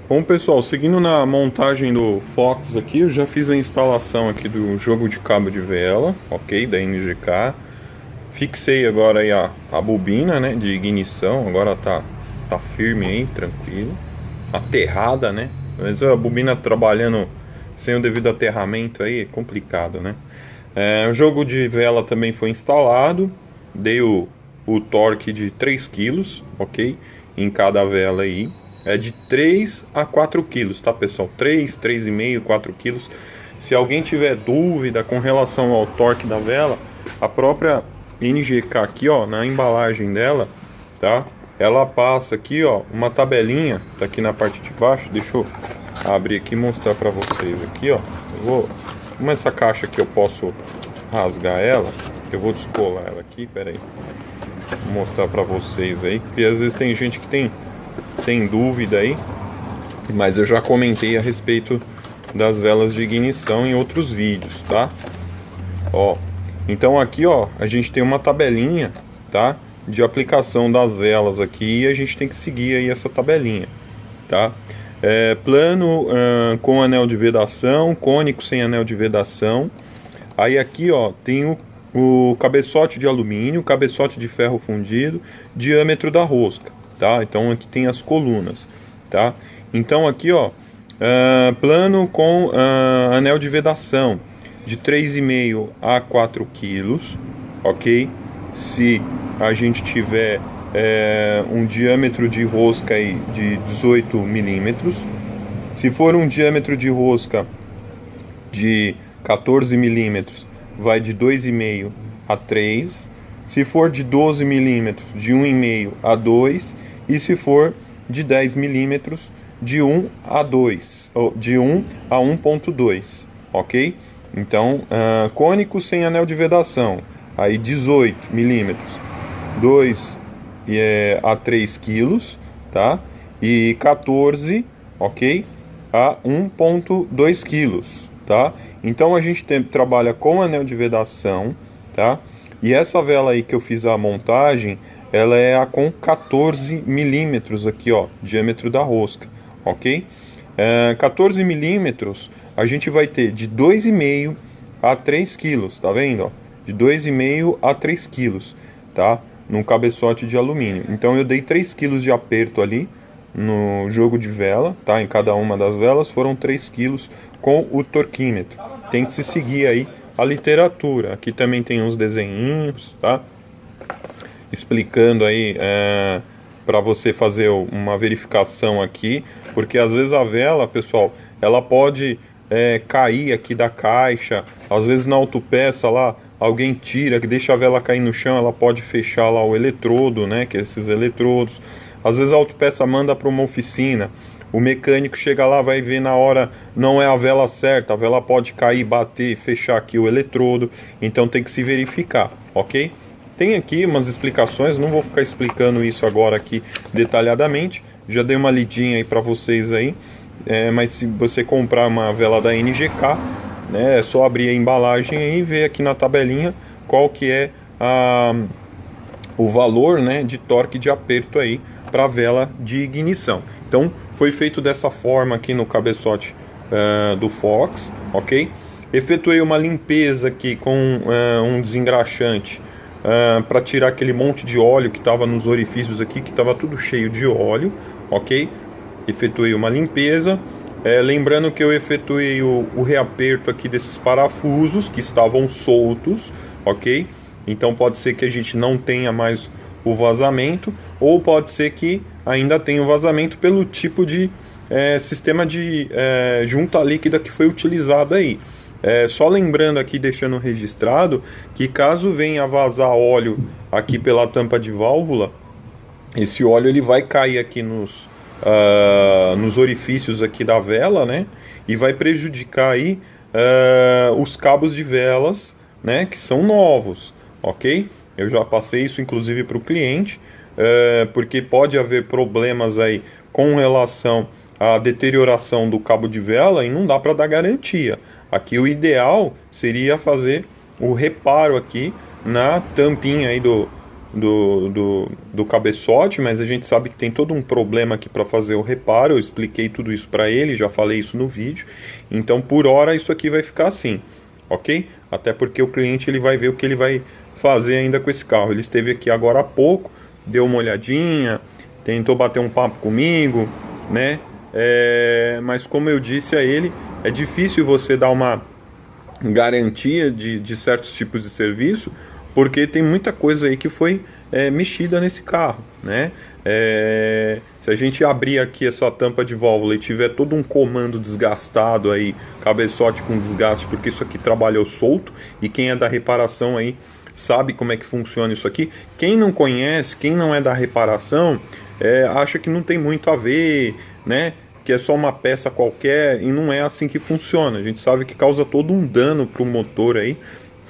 Bom, pessoal, seguindo na montagem do Fox aqui, eu já fiz a instalação aqui do jogo de cabo de vela, ok, da NGK. Fixei agora aí a bobina, né, de ignição, agora tá firme aí, tranquilo. Aterrada, né, mas a bobina trabalhando sem o devido aterramento aí é complicado, né. O jogo de vela também foi instalado, dei o torque de 3 kg, ok, em cada vela aí. É de 3 a 4 quilos, tá, pessoal? 3, 3,5, 4 quilos. Se alguém tiver dúvida com relação ao torque da vela, a própria NGK aqui, ó, na embalagem dela, tá? Ela passa aqui, ó, uma tabelinha, tá aqui na parte de baixo. Deixa eu abrir aqui e mostrar pra vocês aqui, ó. Como essa caixa aqui eu posso rasgar ela, eu vou descolar ela aqui, pera aí. Vou mostrar pra vocês aí, porque às vezes tem gente que tem dúvida aí, mas eu já comentei a respeito das velas de ignição em outros vídeos, tá? Ó, então aqui, ó, a gente tem uma tabelinha, tá? De aplicação das velas aqui, e a gente tem que seguir aí essa tabelinha, tá? Plano com anel de vedação, cônico sem anel de vedação. Aí aqui, ó, tem o cabeçote de alumínio, cabeçote de ferro fundido, diâmetro da rosca. Tá? Então aqui tem as colunas, tá? Então aqui, ó, plano com anel de vedação de 3,5 a 4 quilos, ok? Se a gente tiver um diâmetro de rosca aí de 18 milímetros, se for um diâmetro de rosca de 14 milímetros, vai de 2,5 a 3, se for de 12 milímetros, de 1,5 a 2, e se for de 10 milímetros, de 1 a 2, ou de 1 a 1,2, ok? Então, cônico sem anel de vedação, aí 18 milímetros, 2 a 3 quilos, tá? E 14, ok? A 1,2 quilos, tá? Então a gente trabalha com anel de vedação, tá? E essa vela aí que eu fiz a montagem, ela é com 14 milímetros aqui, ó, diâmetro da rosca, ok? 14 milímetros a gente vai ter de 2,5 a 3 quilos, tá vendo? Ó? De 2,5 a 3 quilos, tá? Num cabeçote de alumínio. Então eu dei 3 quilos de aperto ali no jogo de vela, tá? Em cada uma das velas foram 3 quilos com o torquímetro. Tem que se seguir aí a literatura. Aqui também tem uns desenhinhos, tá? Explicando aí para você fazer uma verificação aqui, porque às vezes a vela, pessoal, ela pode cair aqui da caixa, às vezes na autopeça lá, alguém tira, que deixa a vela cair no chão, ela pode fechar lá o eletrodo, né, que é esses eletrodos. Às vezes a autopeça manda para uma oficina, o mecânico chega lá, vai ver na hora, não é a vela certa, a vela pode cair, bater, fechar aqui o eletrodo, então tem que se verificar, ok? Tem aqui umas explicações, não vou ficar explicando isso agora aqui detalhadamente, já dei uma lidinha aí para vocês aí, mas se você comprar uma vela da NGK, né, é só abrir a embalagem aí e ver aqui na tabelinha qual que é o valor, né, de torque de aperto aí para a vela de ignição. Então foi feito dessa forma aqui no cabeçote do Fox, ok? Efetuei uma limpeza aqui com um desengraxante para tirar aquele monte de óleo que estava nos orifícios aqui, que estava tudo cheio de óleo, ok? efetuei uma limpeza. Lembrando que eu efetuei o reaperto aqui desses parafusos que estavam soltos, ok? Então pode ser que a gente não tenha mais o vazamento, ou pode ser que ainda tenha o vazamento pelo tipo de sistema de junta líquida que foi utilizado aí. Só lembrando aqui, deixando registrado, que caso venha vazar óleo aqui pela tampa de válvula, esse óleo ele vai cair aqui nos orifícios aqui da vela, né? E vai prejudicar aí os cabos de velas, né? Que são novos, ok? Eu já passei isso inclusive para o cliente, porque pode haver problemas aí com relação à deterioração do cabo de vela e não dá para dar garantia. Aqui o ideal seria fazer o reparo aqui na tampinha aí do cabeçote, mas a gente sabe que tem todo um problema aqui para fazer o reparo. Eu expliquei tudo isso para ele, já falei isso no vídeo. Então por hora isso aqui vai ficar assim, ok? Até porque o cliente ele vai ver o que ele vai fazer ainda com esse carro. Ele esteve aqui agora há pouco, deu uma olhadinha, tentou bater um papo comigo, né? Mas como eu disse a ele, é difícil você dar uma garantia de certos tipos de serviço, porque tem muita coisa aí que foi mexida nesse carro, né? Se a gente abrir aqui essa tampa de válvula e tiver todo um comando desgastado aí, cabeçote com desgaste, porque isso aqui trabalhou solto, e quem é da reparação aí sabe como é que funciona isso aqui. Quem não conhece, quem não é da reparação, acha que não tem muito a ver, né? Que é só uma peça qualquer, e não é assim que funciona. A gente sabe que causa todo um dano para o motor aí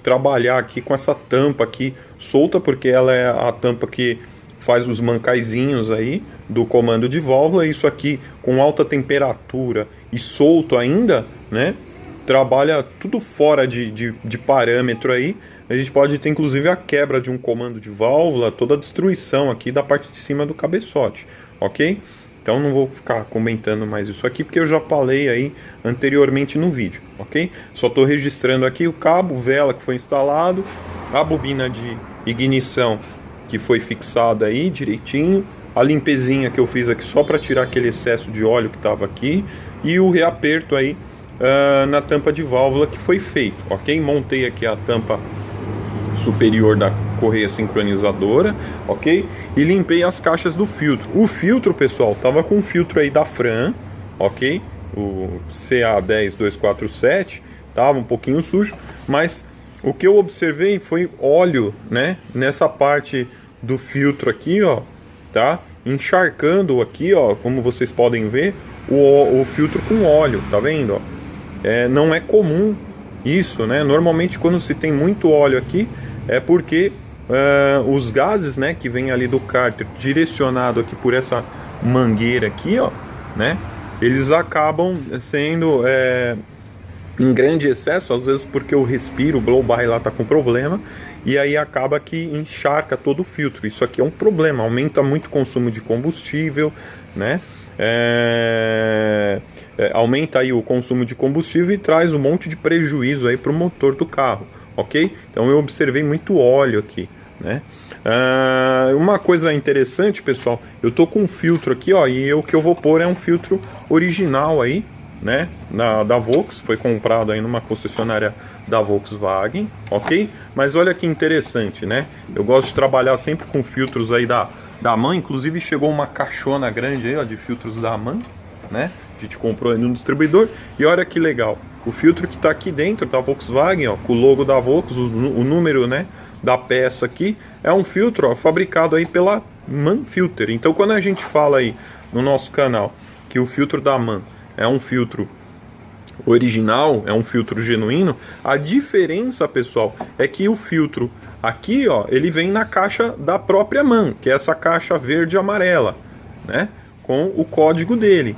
trabalhar aqui com essa tampa aqui solta, porque ela é a tampa que faz os mancaizinhos aí do comando de válvula. Isso aqui com alta temperatura e solto ainda, né? Trabalha tudo fora de parâmetro aí. A gente pode ter inclusive a quebra de um comando de válvula, toda a destruição aqui da parte de cima do cabeçote, ok? Então não vou ficar comentando mais isso aqui, porque eu já falei aí anteriormente no vídeo, ok? Só estou registrando aqui o cabo, vela que foi instalado, a bobina de ignição que foi fixada aí direitinho, a limpezinha que eu fiz aqui só para tirar aquele excesso de óleo que estava aqui, e o reaperto aí na tampa de válvula que foi feito, ok? Montei aqui a tampa superior da correia sincronizadora, ok? E limpei as caixas do filtro. O filtro, pessoal, tava com o filtro aí da Fran, ok? O CA10247, tava um pouquinho sujo, mas o que eu observei foi óleo, né? Nessa parte do filtro aqui, ó, tá? Encharcando aqui, ó, como vocês podem ver, o filtro com óleo, tá vendo, ó? Não é comum isso, né? Normalmente quando se tem muito óleo aqui é porque os gases, né, que vem ali do cárter direcionado aqui por essa mangueira aqui, ó, né? Eles acabam sendo em grande excesso, às vezes porque o respiro, o blow-by lá tá com problema, e aí acaba que encharca todo o filtro. Isso aqui é um problema, aumenta muito o consumo de combustível, né? Aumenta aí o consumo de combustível e traz um monte de prejuízo aí para o motor do carro, ok? Então eu observei muito óleo aqui, né? Uma coisa interessante, pessoal, eu tô com um filtro aqui, ó, e o que eu vou pôr é um filtro original aí, né? Da Volks, foi comprado aí numa concessionária da Volkswagen, ok? Mas olha que interessante, né? Eu gosto de trabalhar sempre com filtros aí da MAN, inclusive chegou uma caixona grande aí, ó, de filtros da MAN, né? A gente comprou aí no distribuidor, e olha que legal, o filtro que está aqui dentro da Volkswagen, ó, com o logo da Volks, o número, né, da peça aqui, é um filtro, ó, fabricado aí pela MAN Filter. Então quando a gente fala aí no nosso canal que o filtro da MAN é um filtro original, é um filtro genuíno, a diferença, pessoal, é que o filtro aqui, ó, ele vem na caixa da própria MAN, que é essa caixa verde e amarela, né, com o código dele.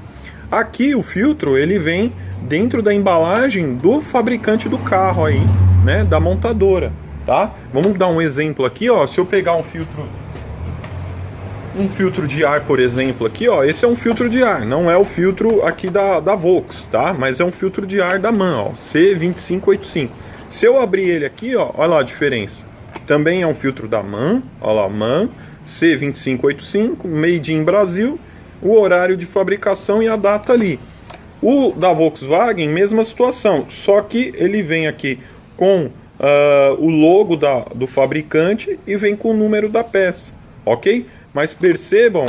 Aqui o filtro, ele vem dentro da embalagem do fabricante do carro aí, né, da montadora, tá? Vamos dar um exemplo aqui, ó, se eu pegar um filtro de ar, por exemplo, aqui, ó, esse é um filtro de ar, não é o filtro aqui da Volks, tá? Mas é um filtro de ar da MAN, ó, C2585. Se eu abrir ele aqui, ó, olha lá a diferença. Também é um filtro da MAN, olha lá, MAN, C2585, Made in Brasil, o horário de fabricação e a data ali. O da Volkswagen, mesma situação, só que ele vem aqui com o logo do fabricante e vem com o número da peça, ok? Mas percebam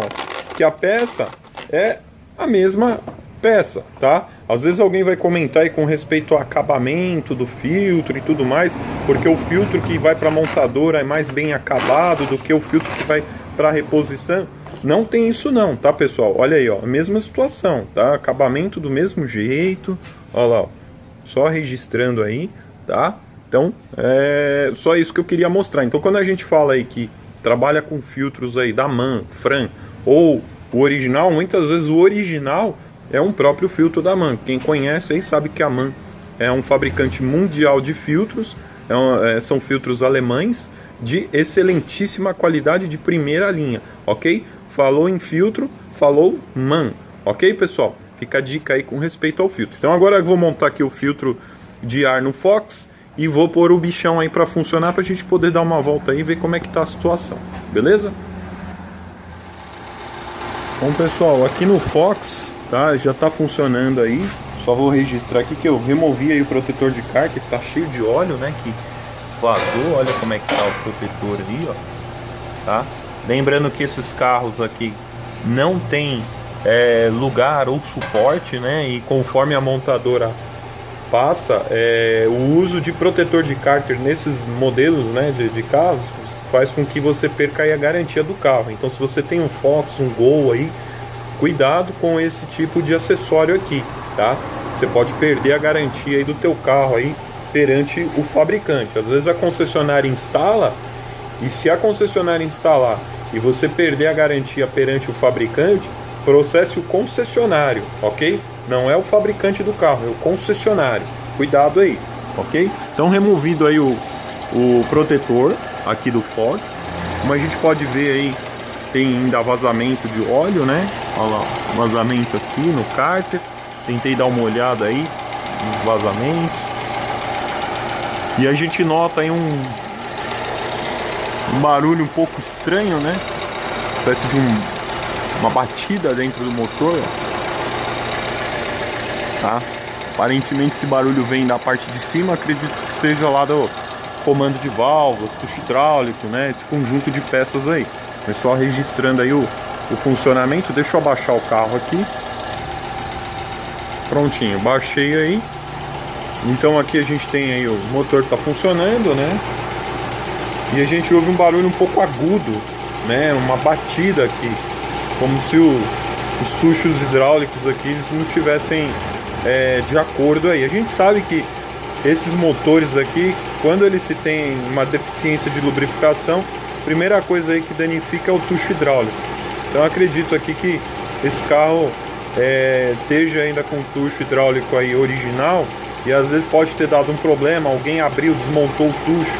que a peça é a mesma peça, tá? Às vezes alguém vai comentar aí com respeito ao acabamento do filtro e tudo mais, porque o filtro que vai para a montadora é mais bem acabado do que o filtro que vai para a reposição. Não tem isso não, tá, pessoal? Olha aí, ó, a mesma situação, tá? Acabamento do mesmo jeito, olha lá, ó, só registrando aí, tá? Então, é só isso que eu queria mostrar. Então, quando a gente fala aí que trabalha com filtros aí da MAN, Fran, ou o original, muitas vezes o original é um próprio filtro da MAN. Quem conhece aí sabe que a MAN é um fabricante mundial de filtros, são filtros alemães de excelentíssima qualidade, de primeira linha, ok? Falou em filtro, falou MAN, ok, pessoal? Fica a dica aí com respeito ao filtro. Então agora eu vou montar aqui o filtro de ar no Fox e vou pôr o bichão aí para funcionar, para a gente poder dar uma volta aí e ver como é que tá a situação, beleza? Bom, pessoal, aqui no Fox, tá, já tá funcionando aí. Só vou registrar aqui que eu removi aí o protetor de cárter, que tá cheio de óleo, né, que vazou. Olha como é que tá o protetor ali, ó, tá? Lembrando que esses carros aqui não tem lugar ou suporte, né? E conforme a montadora passa, o uso de protetor de cárter nesses modelos, né, de carros, faz com que você perca aí a garantia do carro. Então, se você tem um Fox, um Gol aí, cuidado com esse tipo de acessório aqui, tá? Você pode perder a garantia aí do teu carro aí perante o fabricante. Às vezes a concessionária instala, e se a concessionária instalar e você perder a garantia perante o fabricante, processe o concessionário, ok? Não é o fabricante do carro, é o concessionário. Cuidado aí, ok? Então, removido aí o protetor aqui do Fox, como a gente pode ver aí, tem ainda vazamento de óleo, né? Olha lá, vazamento aqui no cárter. Tentei dar uma olhada aí nos vazamentos. E a gente nota aí um barulho um pouco estranho, né? Parece de uma batida dentro do motor, ó. Tá? Aparentemente esse barulho vem da parte de cima, acredito que seja lá do comando de válvulas, tucho hidráulico, né? Esse conjunto de peças aí. Mas só registrando aí o funcionamento. Deixa eu abaixar o carro aqui. Prontinho, baixei aí. Então aqui a gente tem aí o motor tá funcionando, né? E a gente ouve um barulho um pouco agudo, né? Uma batida aqui, como se os tuchos hidráulicos aqui eles não tivessem de acordo aí. A gente sabe que esses motores aqui, quando eles se tem uma deficiência de lubrificação, a primeira coisa aí que danifica é o tucho hidráulico. Então eu acredito aqui que esse carro esteja ainda com o tucho hidráulico aí original, e às vezes pode ter dado um problema, alguém abriu, desmontou o tucho.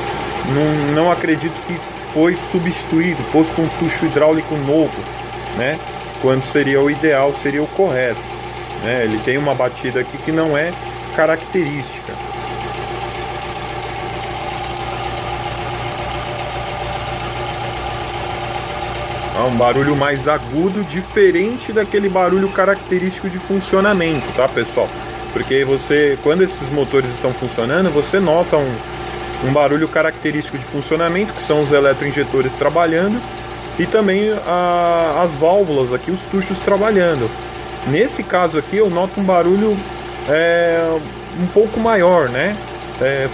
Não acredito que foi substituído, fosse com um tucho hidráulico novo, né? Quando seria o ideal, seria o correto, né? Ele tem uma batida aqui que não é característica. Um barulho mais agudo, diferente daquele barulho característico de funcionamento, tá, pessoal? Porque quando esses motores estão funcionando, você nota um barulho característico de funcionamento, que são os eletroinjetores trabalhando, e também as válvulas aqui, os tuchos trabalhando. Nesse caso aqui eu noto um barulho um pouco maior, né?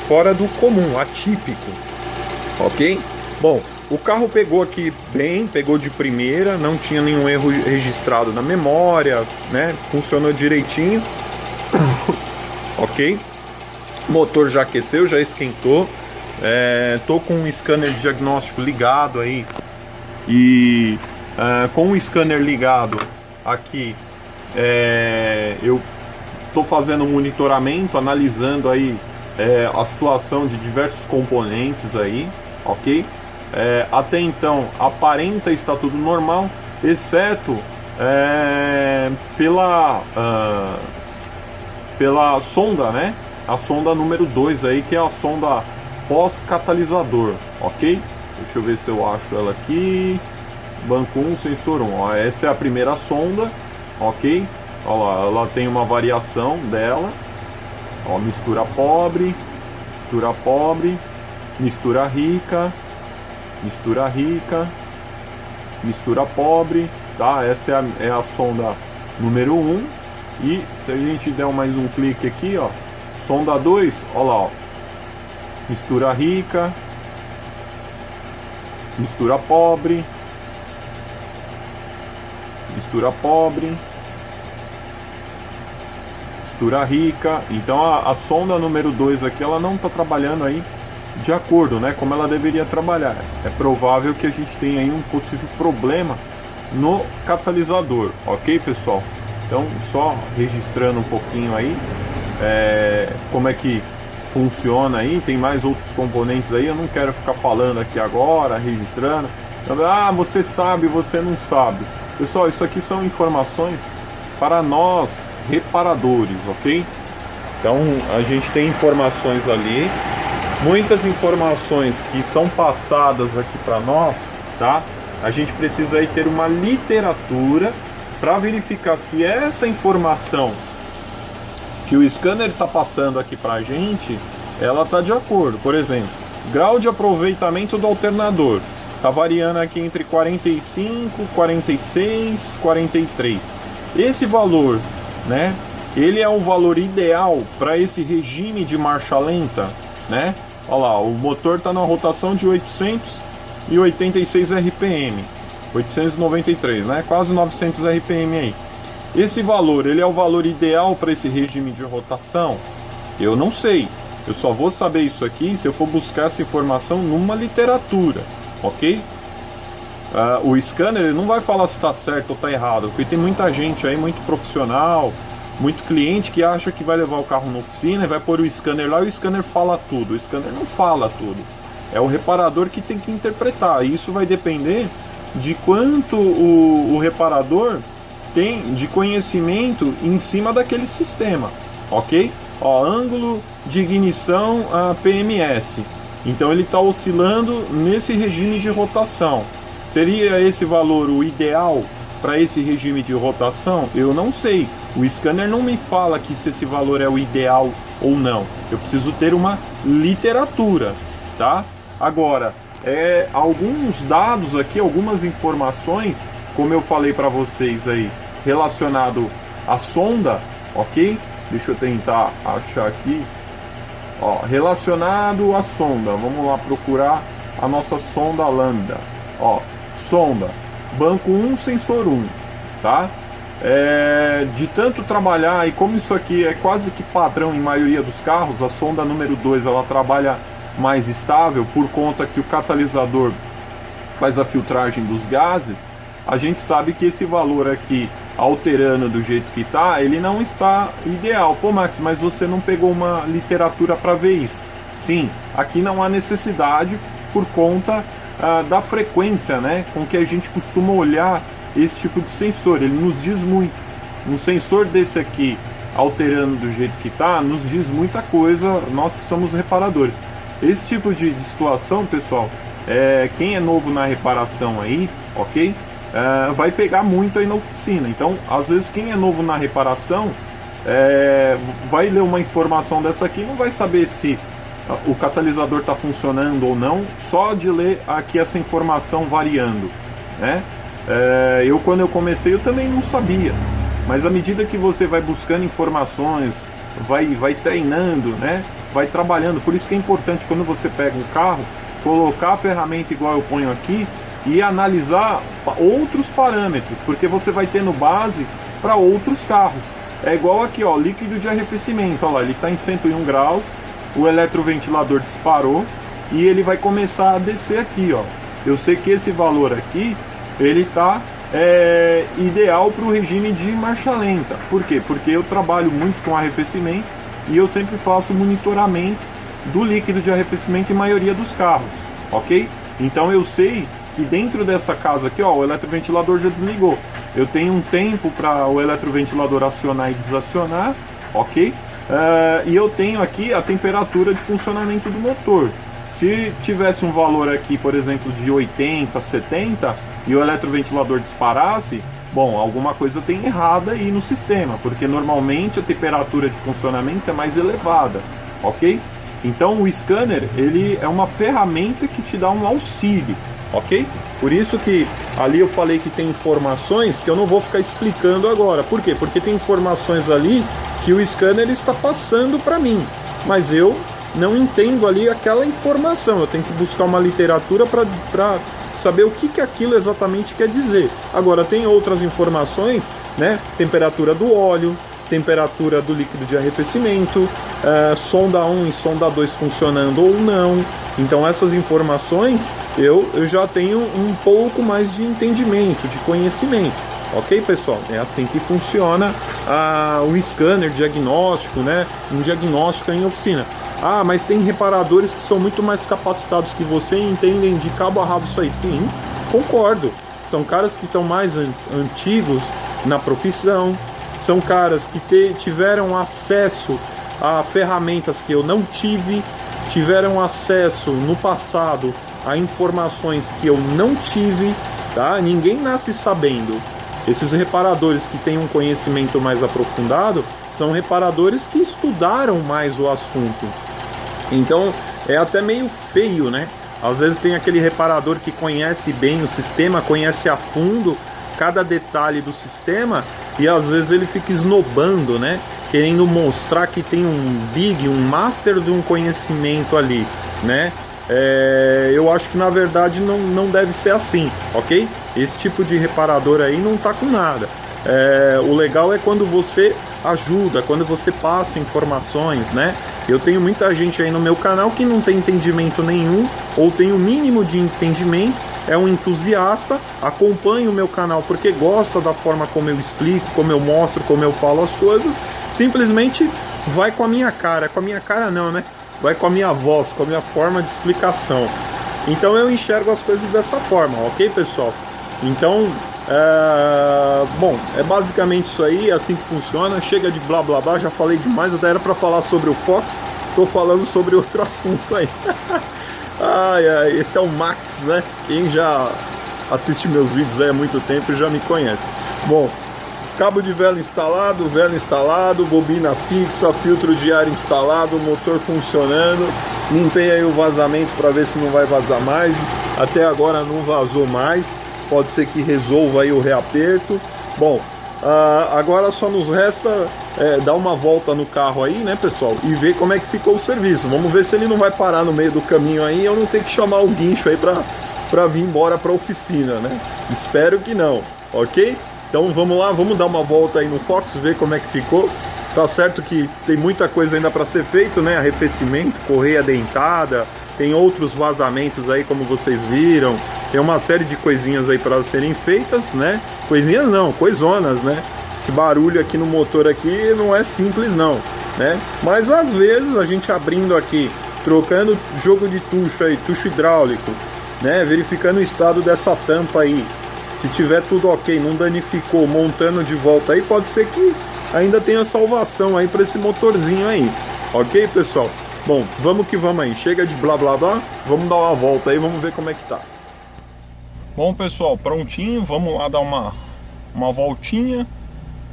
Fora do comum, atípico, ok? Bom, o carro pegou aqui bem, pegou de primeira, não tinha nenhum erro registrado na memória, né? Funcionou direitinho. Ok, motor já aqueceu, já esquentou. Tô com um scanner de diagnóstico ligado aí, e com o scanner ligado aqui, eu tô fazendo um monitoramento, analisando aí a situação de diversos componentes aí, ok? Até então aparenta estar tudo normal, exceto pela sonda, né? A sonda número 2 aí, que é a sonda pós-catalisador, ok? Deixa eu ver se eu acho ela aqui. banco 1, sensor 1. Ó, essa é a primeira sonda, ok? Olha lá, ela tem uma variação dela. Ó, mistura pobre, mistura rica, mistura pobre, tá? Essa é a sonda número 1. E se a gente der mais um clique aqui, ó, sonda 2, ó lá, ó, mistura rica, mistura pobre, mistura rica. Então a sonda número 2 aqui, ela não está trabalhando aí de acordo, né, como ela deveria trabalhar. É provável que a gente tenha aí um possível problema no catalisador, ok, pessoal? Então, só registrando um pouquinho aí como é que funciona aí. Tem mais outros componentes aí, eu não quero ficar falando aqui agora, registrando. Ah, você sabe, você não sabe. Pessoal, isso aqui são informações para nós reparadores, ok? Então, a gente tem informações ali, muitas informações que são passadas aqui para nós, tá? A gente precisa aí ter uma literatura para verificar se essa informação que o scanner está passando aqui para a gente, ela está de acordo. Por exemplo, grau de aproveitamento do alternador está variando aqui entre 45, 46, 43. Esse valor, né, ele é o valor ideal para esse regime de marcha lenta, né? Olha lá, o motor está na rotação de 886 RPM. 893, né? Quase 900 RPM aí. Esse valor, ele é o valor ideal para esse regime de rotação? Eu não sei. Eu só vou saber isso aqui se eu for buscar essa informação numa literatura, ok? O scanner, ele não vai falar se está certo ou está errado, porque tem muita gente aí, muito profissional, muito cliente que acha que vai levar o carro na oficina e vai pôr o scanner lá e o scanner fala tudo. O scanner não fala tudo. É o reparador que tem que interpretar. E isso vai depender de quanto o reparador tem de conhecimento em cima daquele sistema, ok? Ó, ângulo de ignição a PMS. Então ele está oscilando nesse regime de rotação. Seria esse valor o ideal para esse regime de rotação? Eu não sei. O scanner não me fala que se esse valor é o ideal ou não. Eu preciso ter uma literatura, tá? Agora, alguns dados aqui, algumas informações, como eu falei para vocês aí, relacionado à sonda, ok? Deixa eu tentar achar aqui. Ó, relacionado à sonda, vamos lá procurar a nossa sonda lambda. Ó, sonda, banco 1, sensor 1, tá? De tanto trabalhar, e como isso aqui é quase que padrão em maioria dos carros, a sonda número 2 ela trabalha mais estável por conta que o catalisador faz a filtragem dos gases. A gente sabe que esse valor aqui, alterando do jeito que está, ele não está ideal. Pô, Max, mas você não pegou uma literatura para ver isso? Sim, aqui não há necessidade por conta da frequência, né, com que a gente costuma olhar esse tipo de sensor. Ele nos diz muito. Um sensor desse aqui, alterando do jeito que está, nos diz muita coisa, nós que somos reparadores. Esse tipo de situação, pessoal, quem é novo na reparação aí, ok? Vai pegar muito aí na oficina. Então, às vezes, quem é novo na reparação vai ler uma informação dessa aqui e não vai saber se o catalisador está funcionando ou não, só de ler aqui essa informação variando, né? Quando eu comecei, eu também não sabia. Mas à medida que você vai buscando informações, vai treinando, né? Vai trabalhando. Por isso que é importante, quando você pega um carro, colocar a ferramenta igual eu ponho aqui e analisar outros parâmetros, porque você vai tendo base para outros carros. É igual aqui, ó, líquido de arrefecimento. Olha lá, ele está em 101 graus, o eletroventilador disparou e ele vai começar a descer aqui, ó. Eu sei que esse valor aqui, ele está ideal para o regime de marcha lenta. Por quê? Porque eu trabalho muito com arrefecimento e eu sempre faço monitoramento do líquido de arrefecimento em maioria dos carros, ok? Então eu sei que dentro dessa casa aqui, ó, o eletroventilador já desligou. Eu tenho um tempo para o eletroventilador acionar e desacionar, ok? E eu tenho aqui a temperatura de funcionamento do motor. Se tivesse um valor aqui, por exemplo, de 80, 70 e o eletroventilador disparasse, bom, alguma coisa tem errada aí no sistema, porque normalmente a temperatura de funcionamento é mais elevada, ok? Então o scanner, ele é uma ferramenta que te dá um auxílio, ok? Por isso que ali eu falei que tem informações que eu não vou ficar explicando agora. Por quê? Porque tem informações ali que o scanner está passando para mim, mas eu não entendo ali aquela informação. Eu tenho que buscar uma literatura para saber o que aquilo exatamente quer dizer. Agora tem outras informações, né? Temperatura do óleo, temperatura do líquido de arrefecimento, sonda 1 e sonda 2 funcionando ou não. Então essas informações eu já tenho um pouco mais de entendimento, de conhecimento. Ok, pessoal? É assim que funciona o scanner diagnóstico, né? Um diagnóstico em oficina. Ah, mas tem reparadores que são muito mais capacitados que você e entendem de cabo a rabo isso aí. Sim, concordo. São caras que estão mais antigos na profissão, são caras que tiveram acesso a ferramentas que eu não tive, tiveram acesso no passado a informações que eu não tive, tá? Ninguém nasce sabendo. Esses reparadores que têm um conhecimento mais aprofundado são reparadores que estudaram mais o assunto. Então é até meio feio, né? Às vezes tem aquele reparador que conhece bem o sistema, conhece a fundo cada detalhe do sistema e às vezes ele fica esnobando, né? Querendo mostrar que tem um master de um conhecimento ali, né? Eu acho que na verdade não deve ser assim, ok? Esse tipo de reparador aí não tá com nada. O legal é quando você ajuda, quando você passa informações, né? Eu tenho muita gente aí no meu canal que não tem entendimento nenhum, ou tem o mínimo de entendimento, é um entusiasta, acompanha o meu canal porque gosta da forma como eu explico, como eu mostro, como eu falo as coisas, simplesmente vai com a minha cara não, né? Vai com a minha voz, com a minha forma de explicação. Então eu enxergo as coisas dessa forma, ok, pessoal? Então, bom, é basicamente isso aí, é assim que funciona. Chega de blá blá blá, já falei demais, até era para falar sobre o Fox, tô falando sobre outro assunto aí. Esse é o Max, né? Quem já assiste meus vídeos aí há muito tempo já me conhece. Bom, cabo de vela instalado, bobina fixa, filtro de ar instalado, motor funcionando. Limpei aí o vazamento para ver se não vai vazar mais. Até agora não vazou mais. Pode ser que resolva aí o reaperto. Bom, agora só nos resta dar uma volta no carro aí, né, pessoal? E ver como é que ficou o serviço. Vamos ver se ele não vai parar no meio do caminho aí e eu não tenho que chamar o guincho aí para vir embora para a oficina, né? Espero que não, ok? Então vamos lá, vamos dar uma volta aí no Fox, ver como é que ficou. Tá certo que tem muita coisa ainda para ser feito, né? Arrefecimento, correia dentada, tem outros vazamentos aí como vocês viram. Tem uma série de coisinhas aí para serem feitas, né? Coisinhas não, coisonas, né? Esse barulho aqui no motor aqui não é simples não, né? Mas às vezes a gente abrindo aqui, trocando jogo de tucho aí, tucho hidráulico, né? Verificando o estado dessa tampa aí. Se tiver tudo ok, não danificou, montando de volta aí, pode ser que ainda tenha salvação aí para esse motorzinho aí. Ok, pessoal? Bom, vamos que vamos aí. Chega de blá blá blá, vamos dar uma volta aí, vamos ver como é que tá. Bom, pessoal, prontinho, vamos lá dar uma voltinha.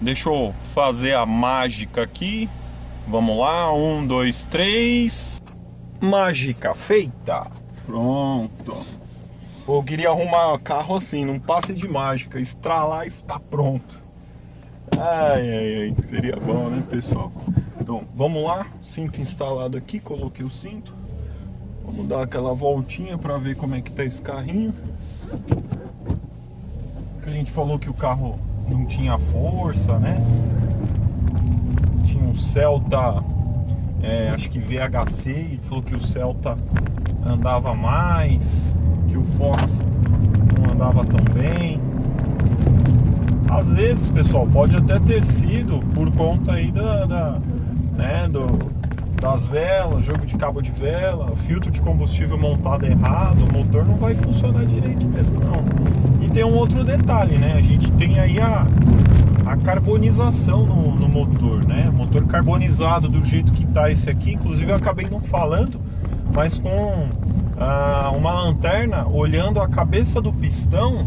Deixa eu fazer a mágica aqui. Vamos lá, 1, 2, 3. Mágica feita. Pronto. Eu queria arrumar carro assim, num passe de mágica, estralar e tá pronto. Ai, seria bom, né, pessoal? Então, vamos lá, cinto instalado aqui, coloquei o cinto. Vamos dar aquela voltinha para ver como é que tá esse carrinho. A gente falou que o carro não tinha força, né? Tinha um Celta, acho que VHC, e falou que o Celta andava mais, que o Fox não andava tão bem. Às vezes, pessoal, pode até ter sido por conta aí das velas, jogo de cabo de vela, filtro de combustível montado errado, o motor não vai funcionar direito mesmo não. E tem um outro detalhe, né? A gente tem aí a carbonização no motor, né? Motor carbonizado do jeito que tá esse aqui, inclusive eu acabei não falando, mas com uma lanterna olhando a cabeça do pistão,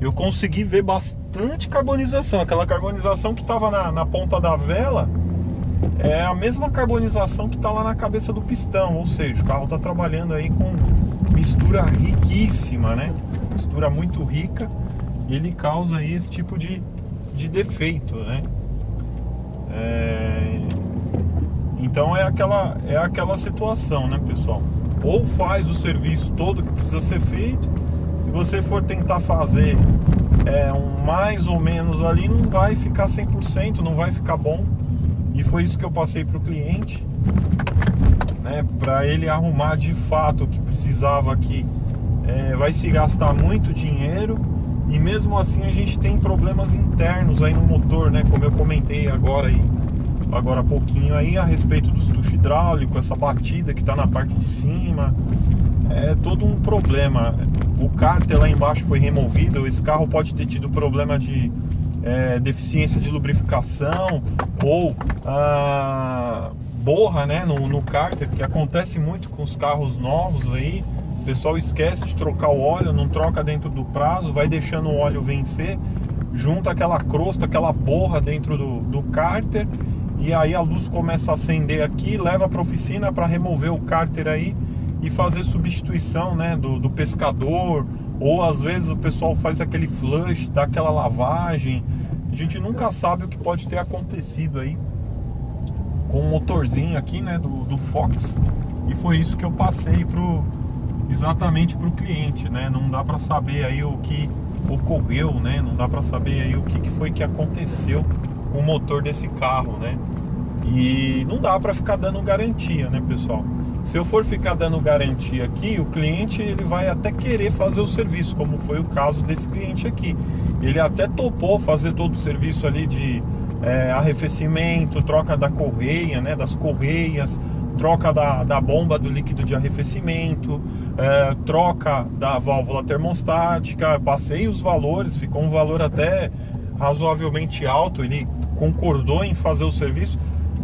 eu consegui ver bastante carbonização. Aquela carbonização que estava na ponta da vela é a mesma carbonização que está lá na cabeça do pistão, ou seja, o carro está trabalhando aí com mistura riquíssima, né? Mistura muito rica, e ele causa aí esse tipo de defeito, né? Então é aquela situação, né, pessoal? Ou faz o serviço todo que precisa ser feito. Se você for tentar fazer um mais ou menos ali, não vai ficar 100%, não vai ficar bom. E foi isso que eu passei para o cliente, né, para ele arrumar de fato o que precisava aqui. Vai se gastar muito dinheiro, e mesmo assim a gente tem problemas internos aí no motor, né, como eu comentei agora há pouquinho aí a respeito dos tucho hidráulico, essa batida que está na parte de cima, é todo um problema. O cárter lá embaixo foi removido, esse carro pode ter tido problema de deficiência de lubrificação ou borra, né, no cárter, que acontece muito com os carros novos aí. O pessoal esquece de trocar o óleo, não troca dentro do prazo, vai deixando o óleo vencer, junta aquela crosta, aquela borra dentro do cárter, e aí a luz começa a acender aqui, leva para a oficina para remover o cárter aí e fazer substituição, né, do pescador. Ou às vezes o pessoal faz aquele flush, dá aquela lavagem. A gente nunca sabe o que pode ter acontecido aí com o motorzinho aqui, né, do Fox. E foi isso que eu passei exatamente para o cliente, né? Não dá para saber aí o que ocorreu, né? Não dá para saber aí o que foi que aconteceu com o motor desse carro, né? E não dá para ficar dando garantia, né, pessoal? Se eu for ficar dando garantia aqui, o cliente ele vai até querer fazer o serviço, como foi o caso desse cliente aqui. Ele até topou fazer todo o serviço ali de arrefecimento, troca da correia, né, das correias, troca da bomba do líquido de arrefecimento, troca da válvula termostática. Passei os valores, ficou um valor até razoavelmente alto, ele concordou em fazer o serviço.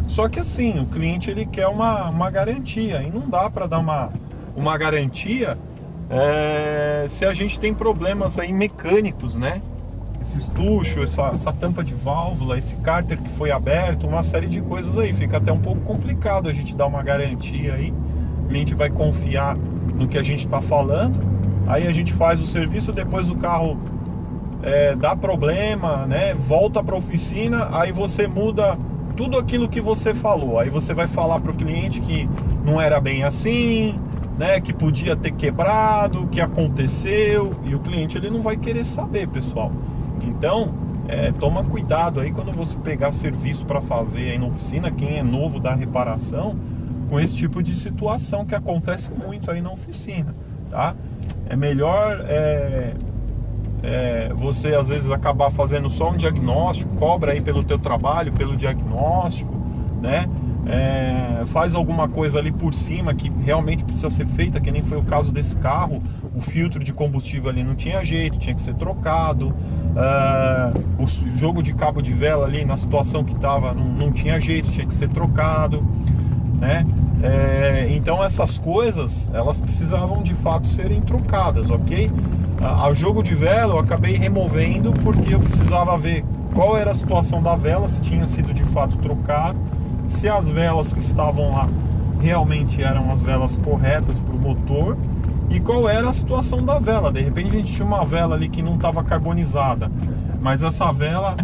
Só que assim, o cliente ele quer uma garantia, e não dá para dar uma garantia se a gente tem problemas aí mecânicos, né? Esses tuchos, essa tampa de válvula, esse cárter que foi aberto, uma série de coisas aí. Fica até um pouco complicado a gente dar uma garantia aí. O cliente vai confiar no que a gente está falando, aí a gente faz o serviço, depois o carro dá problema, né? Volta para a oficina, aí você muda tudo aquilo que você falou. Aí você vai falar para o cliente que não era bem assim, né, que podia ter quebrado, que aconteceu, e o cliente ele não vai querer saber, pessoal. Então toma cuidado aí quando você pegar serviço para fazer aí na oficina, quem é novo da reparação, com esse tipo de situação que acontece muito aí na oficina, tá? É melhor você às vezes acabar fazendo só um diagnóstico, cobra aí pelo teu trabalho, pelo diagnóstico, né? Faz alguma coisa ali por cima que realmente precisa ser feita, que nem foi o caso desse carro. O filtro de combustível ali não tinha jeito, tinha que ser trocado. O jogo de cabo de vela ali na situação que estava não tinha jeito, tinha que ser trocado, né? Então essas coisas elas precisavam de fato serem trocadas, ok? O jogo de vela eu acabei removendo porque eu precisava ver qual era a situação da vela, se tinha sido de fato trocado, se as velas que estavam lá realmente eram as velas corretas para o motor, e qual era a situação da vela. De repente a gente tinha uma vela ali que não estava carbonizada, mas essa vela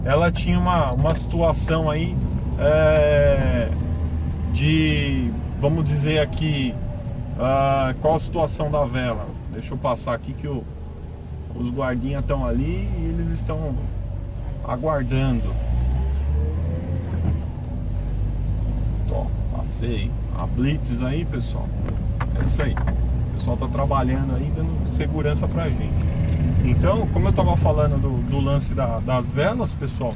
ela tinha uma situação aí vamos dizer aqui, qual a situação da vela. Deixa eu passar aqui que os guardinhas estão ali e eles estão aguardando. Passei a blitz aí, pessoal. É isso aí, o pessoal tá trabalhando aí, dando segurança pra gente. Então, como eu tava falando do lance das velas, pessoal,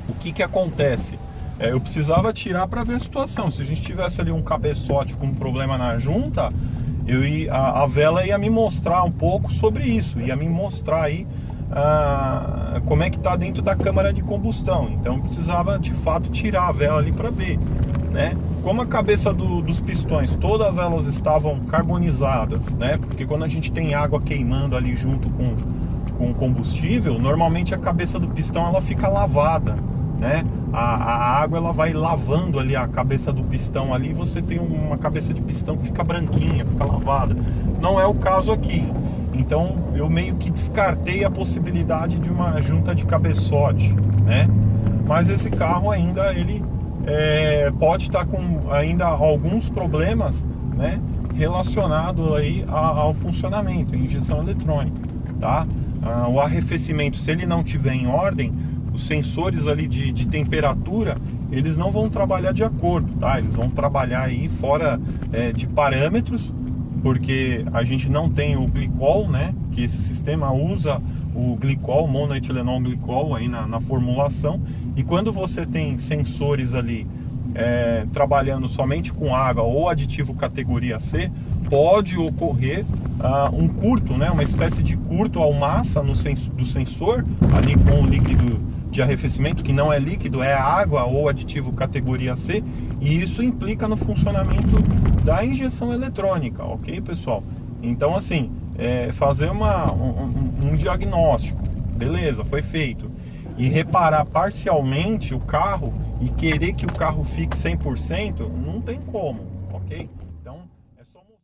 o que acontece? Eu precisava tirar para ver a situação. Se a gente tivesse ali um cabeçote com um problema na junta, a vela ia me mostrar um pouco sobre isso, ia me mostrar aí como é que tá dentro da câmara de combustão. Então eu precisava de fato tirar a vela ali para ver, né? como a cabeça dos pistões, todas elas estavam carbonizadas, né? Porque quando a gente tem água queimando ali junto com combustível, normalmente a cabeça do pistão ela fica lavada, né? A água ela vai lavando ali a cabeça do pistão ali, e você tem uma cabeça de pistão que fica branquinha, fica lavada. Não é o caso aqui. Então eu meio que descartei a possibilidade de uma junta de cabeçote, né? Mas esse carro ainda ele pode estar com ainda alguns problemas, né, relacionado aí ao funcionamento, injeção eletrônica, tá? O arrefecimento, se ele não tiver em ordem, os sensores ali de temperatura, eles não vão trabalhar de acordo, tá? Eles vão trabalhar aí fora de parâmetros, porque a gente não tem o glicol, né? Que esse sistema usa o glicol, monoetilenol glicol aí na formulação. E quando você tem sensores ali trabalhando somente com água ou aditivo categoria C, pode ocorrer um curto, né? Uma espécie de curto ao massa do sensor ali com o líquido de arrefecimento, que não é líquido, é água ou aditivo categoria C, e isso implica no funcionamento da injeção eletrônica, ok, pessoal? Então, assim, fazer um diagnóstico, beleza, foi feito, e reparar parcialmente o carro e querer que o carro fique 100%, não tem como, ok? Então, é só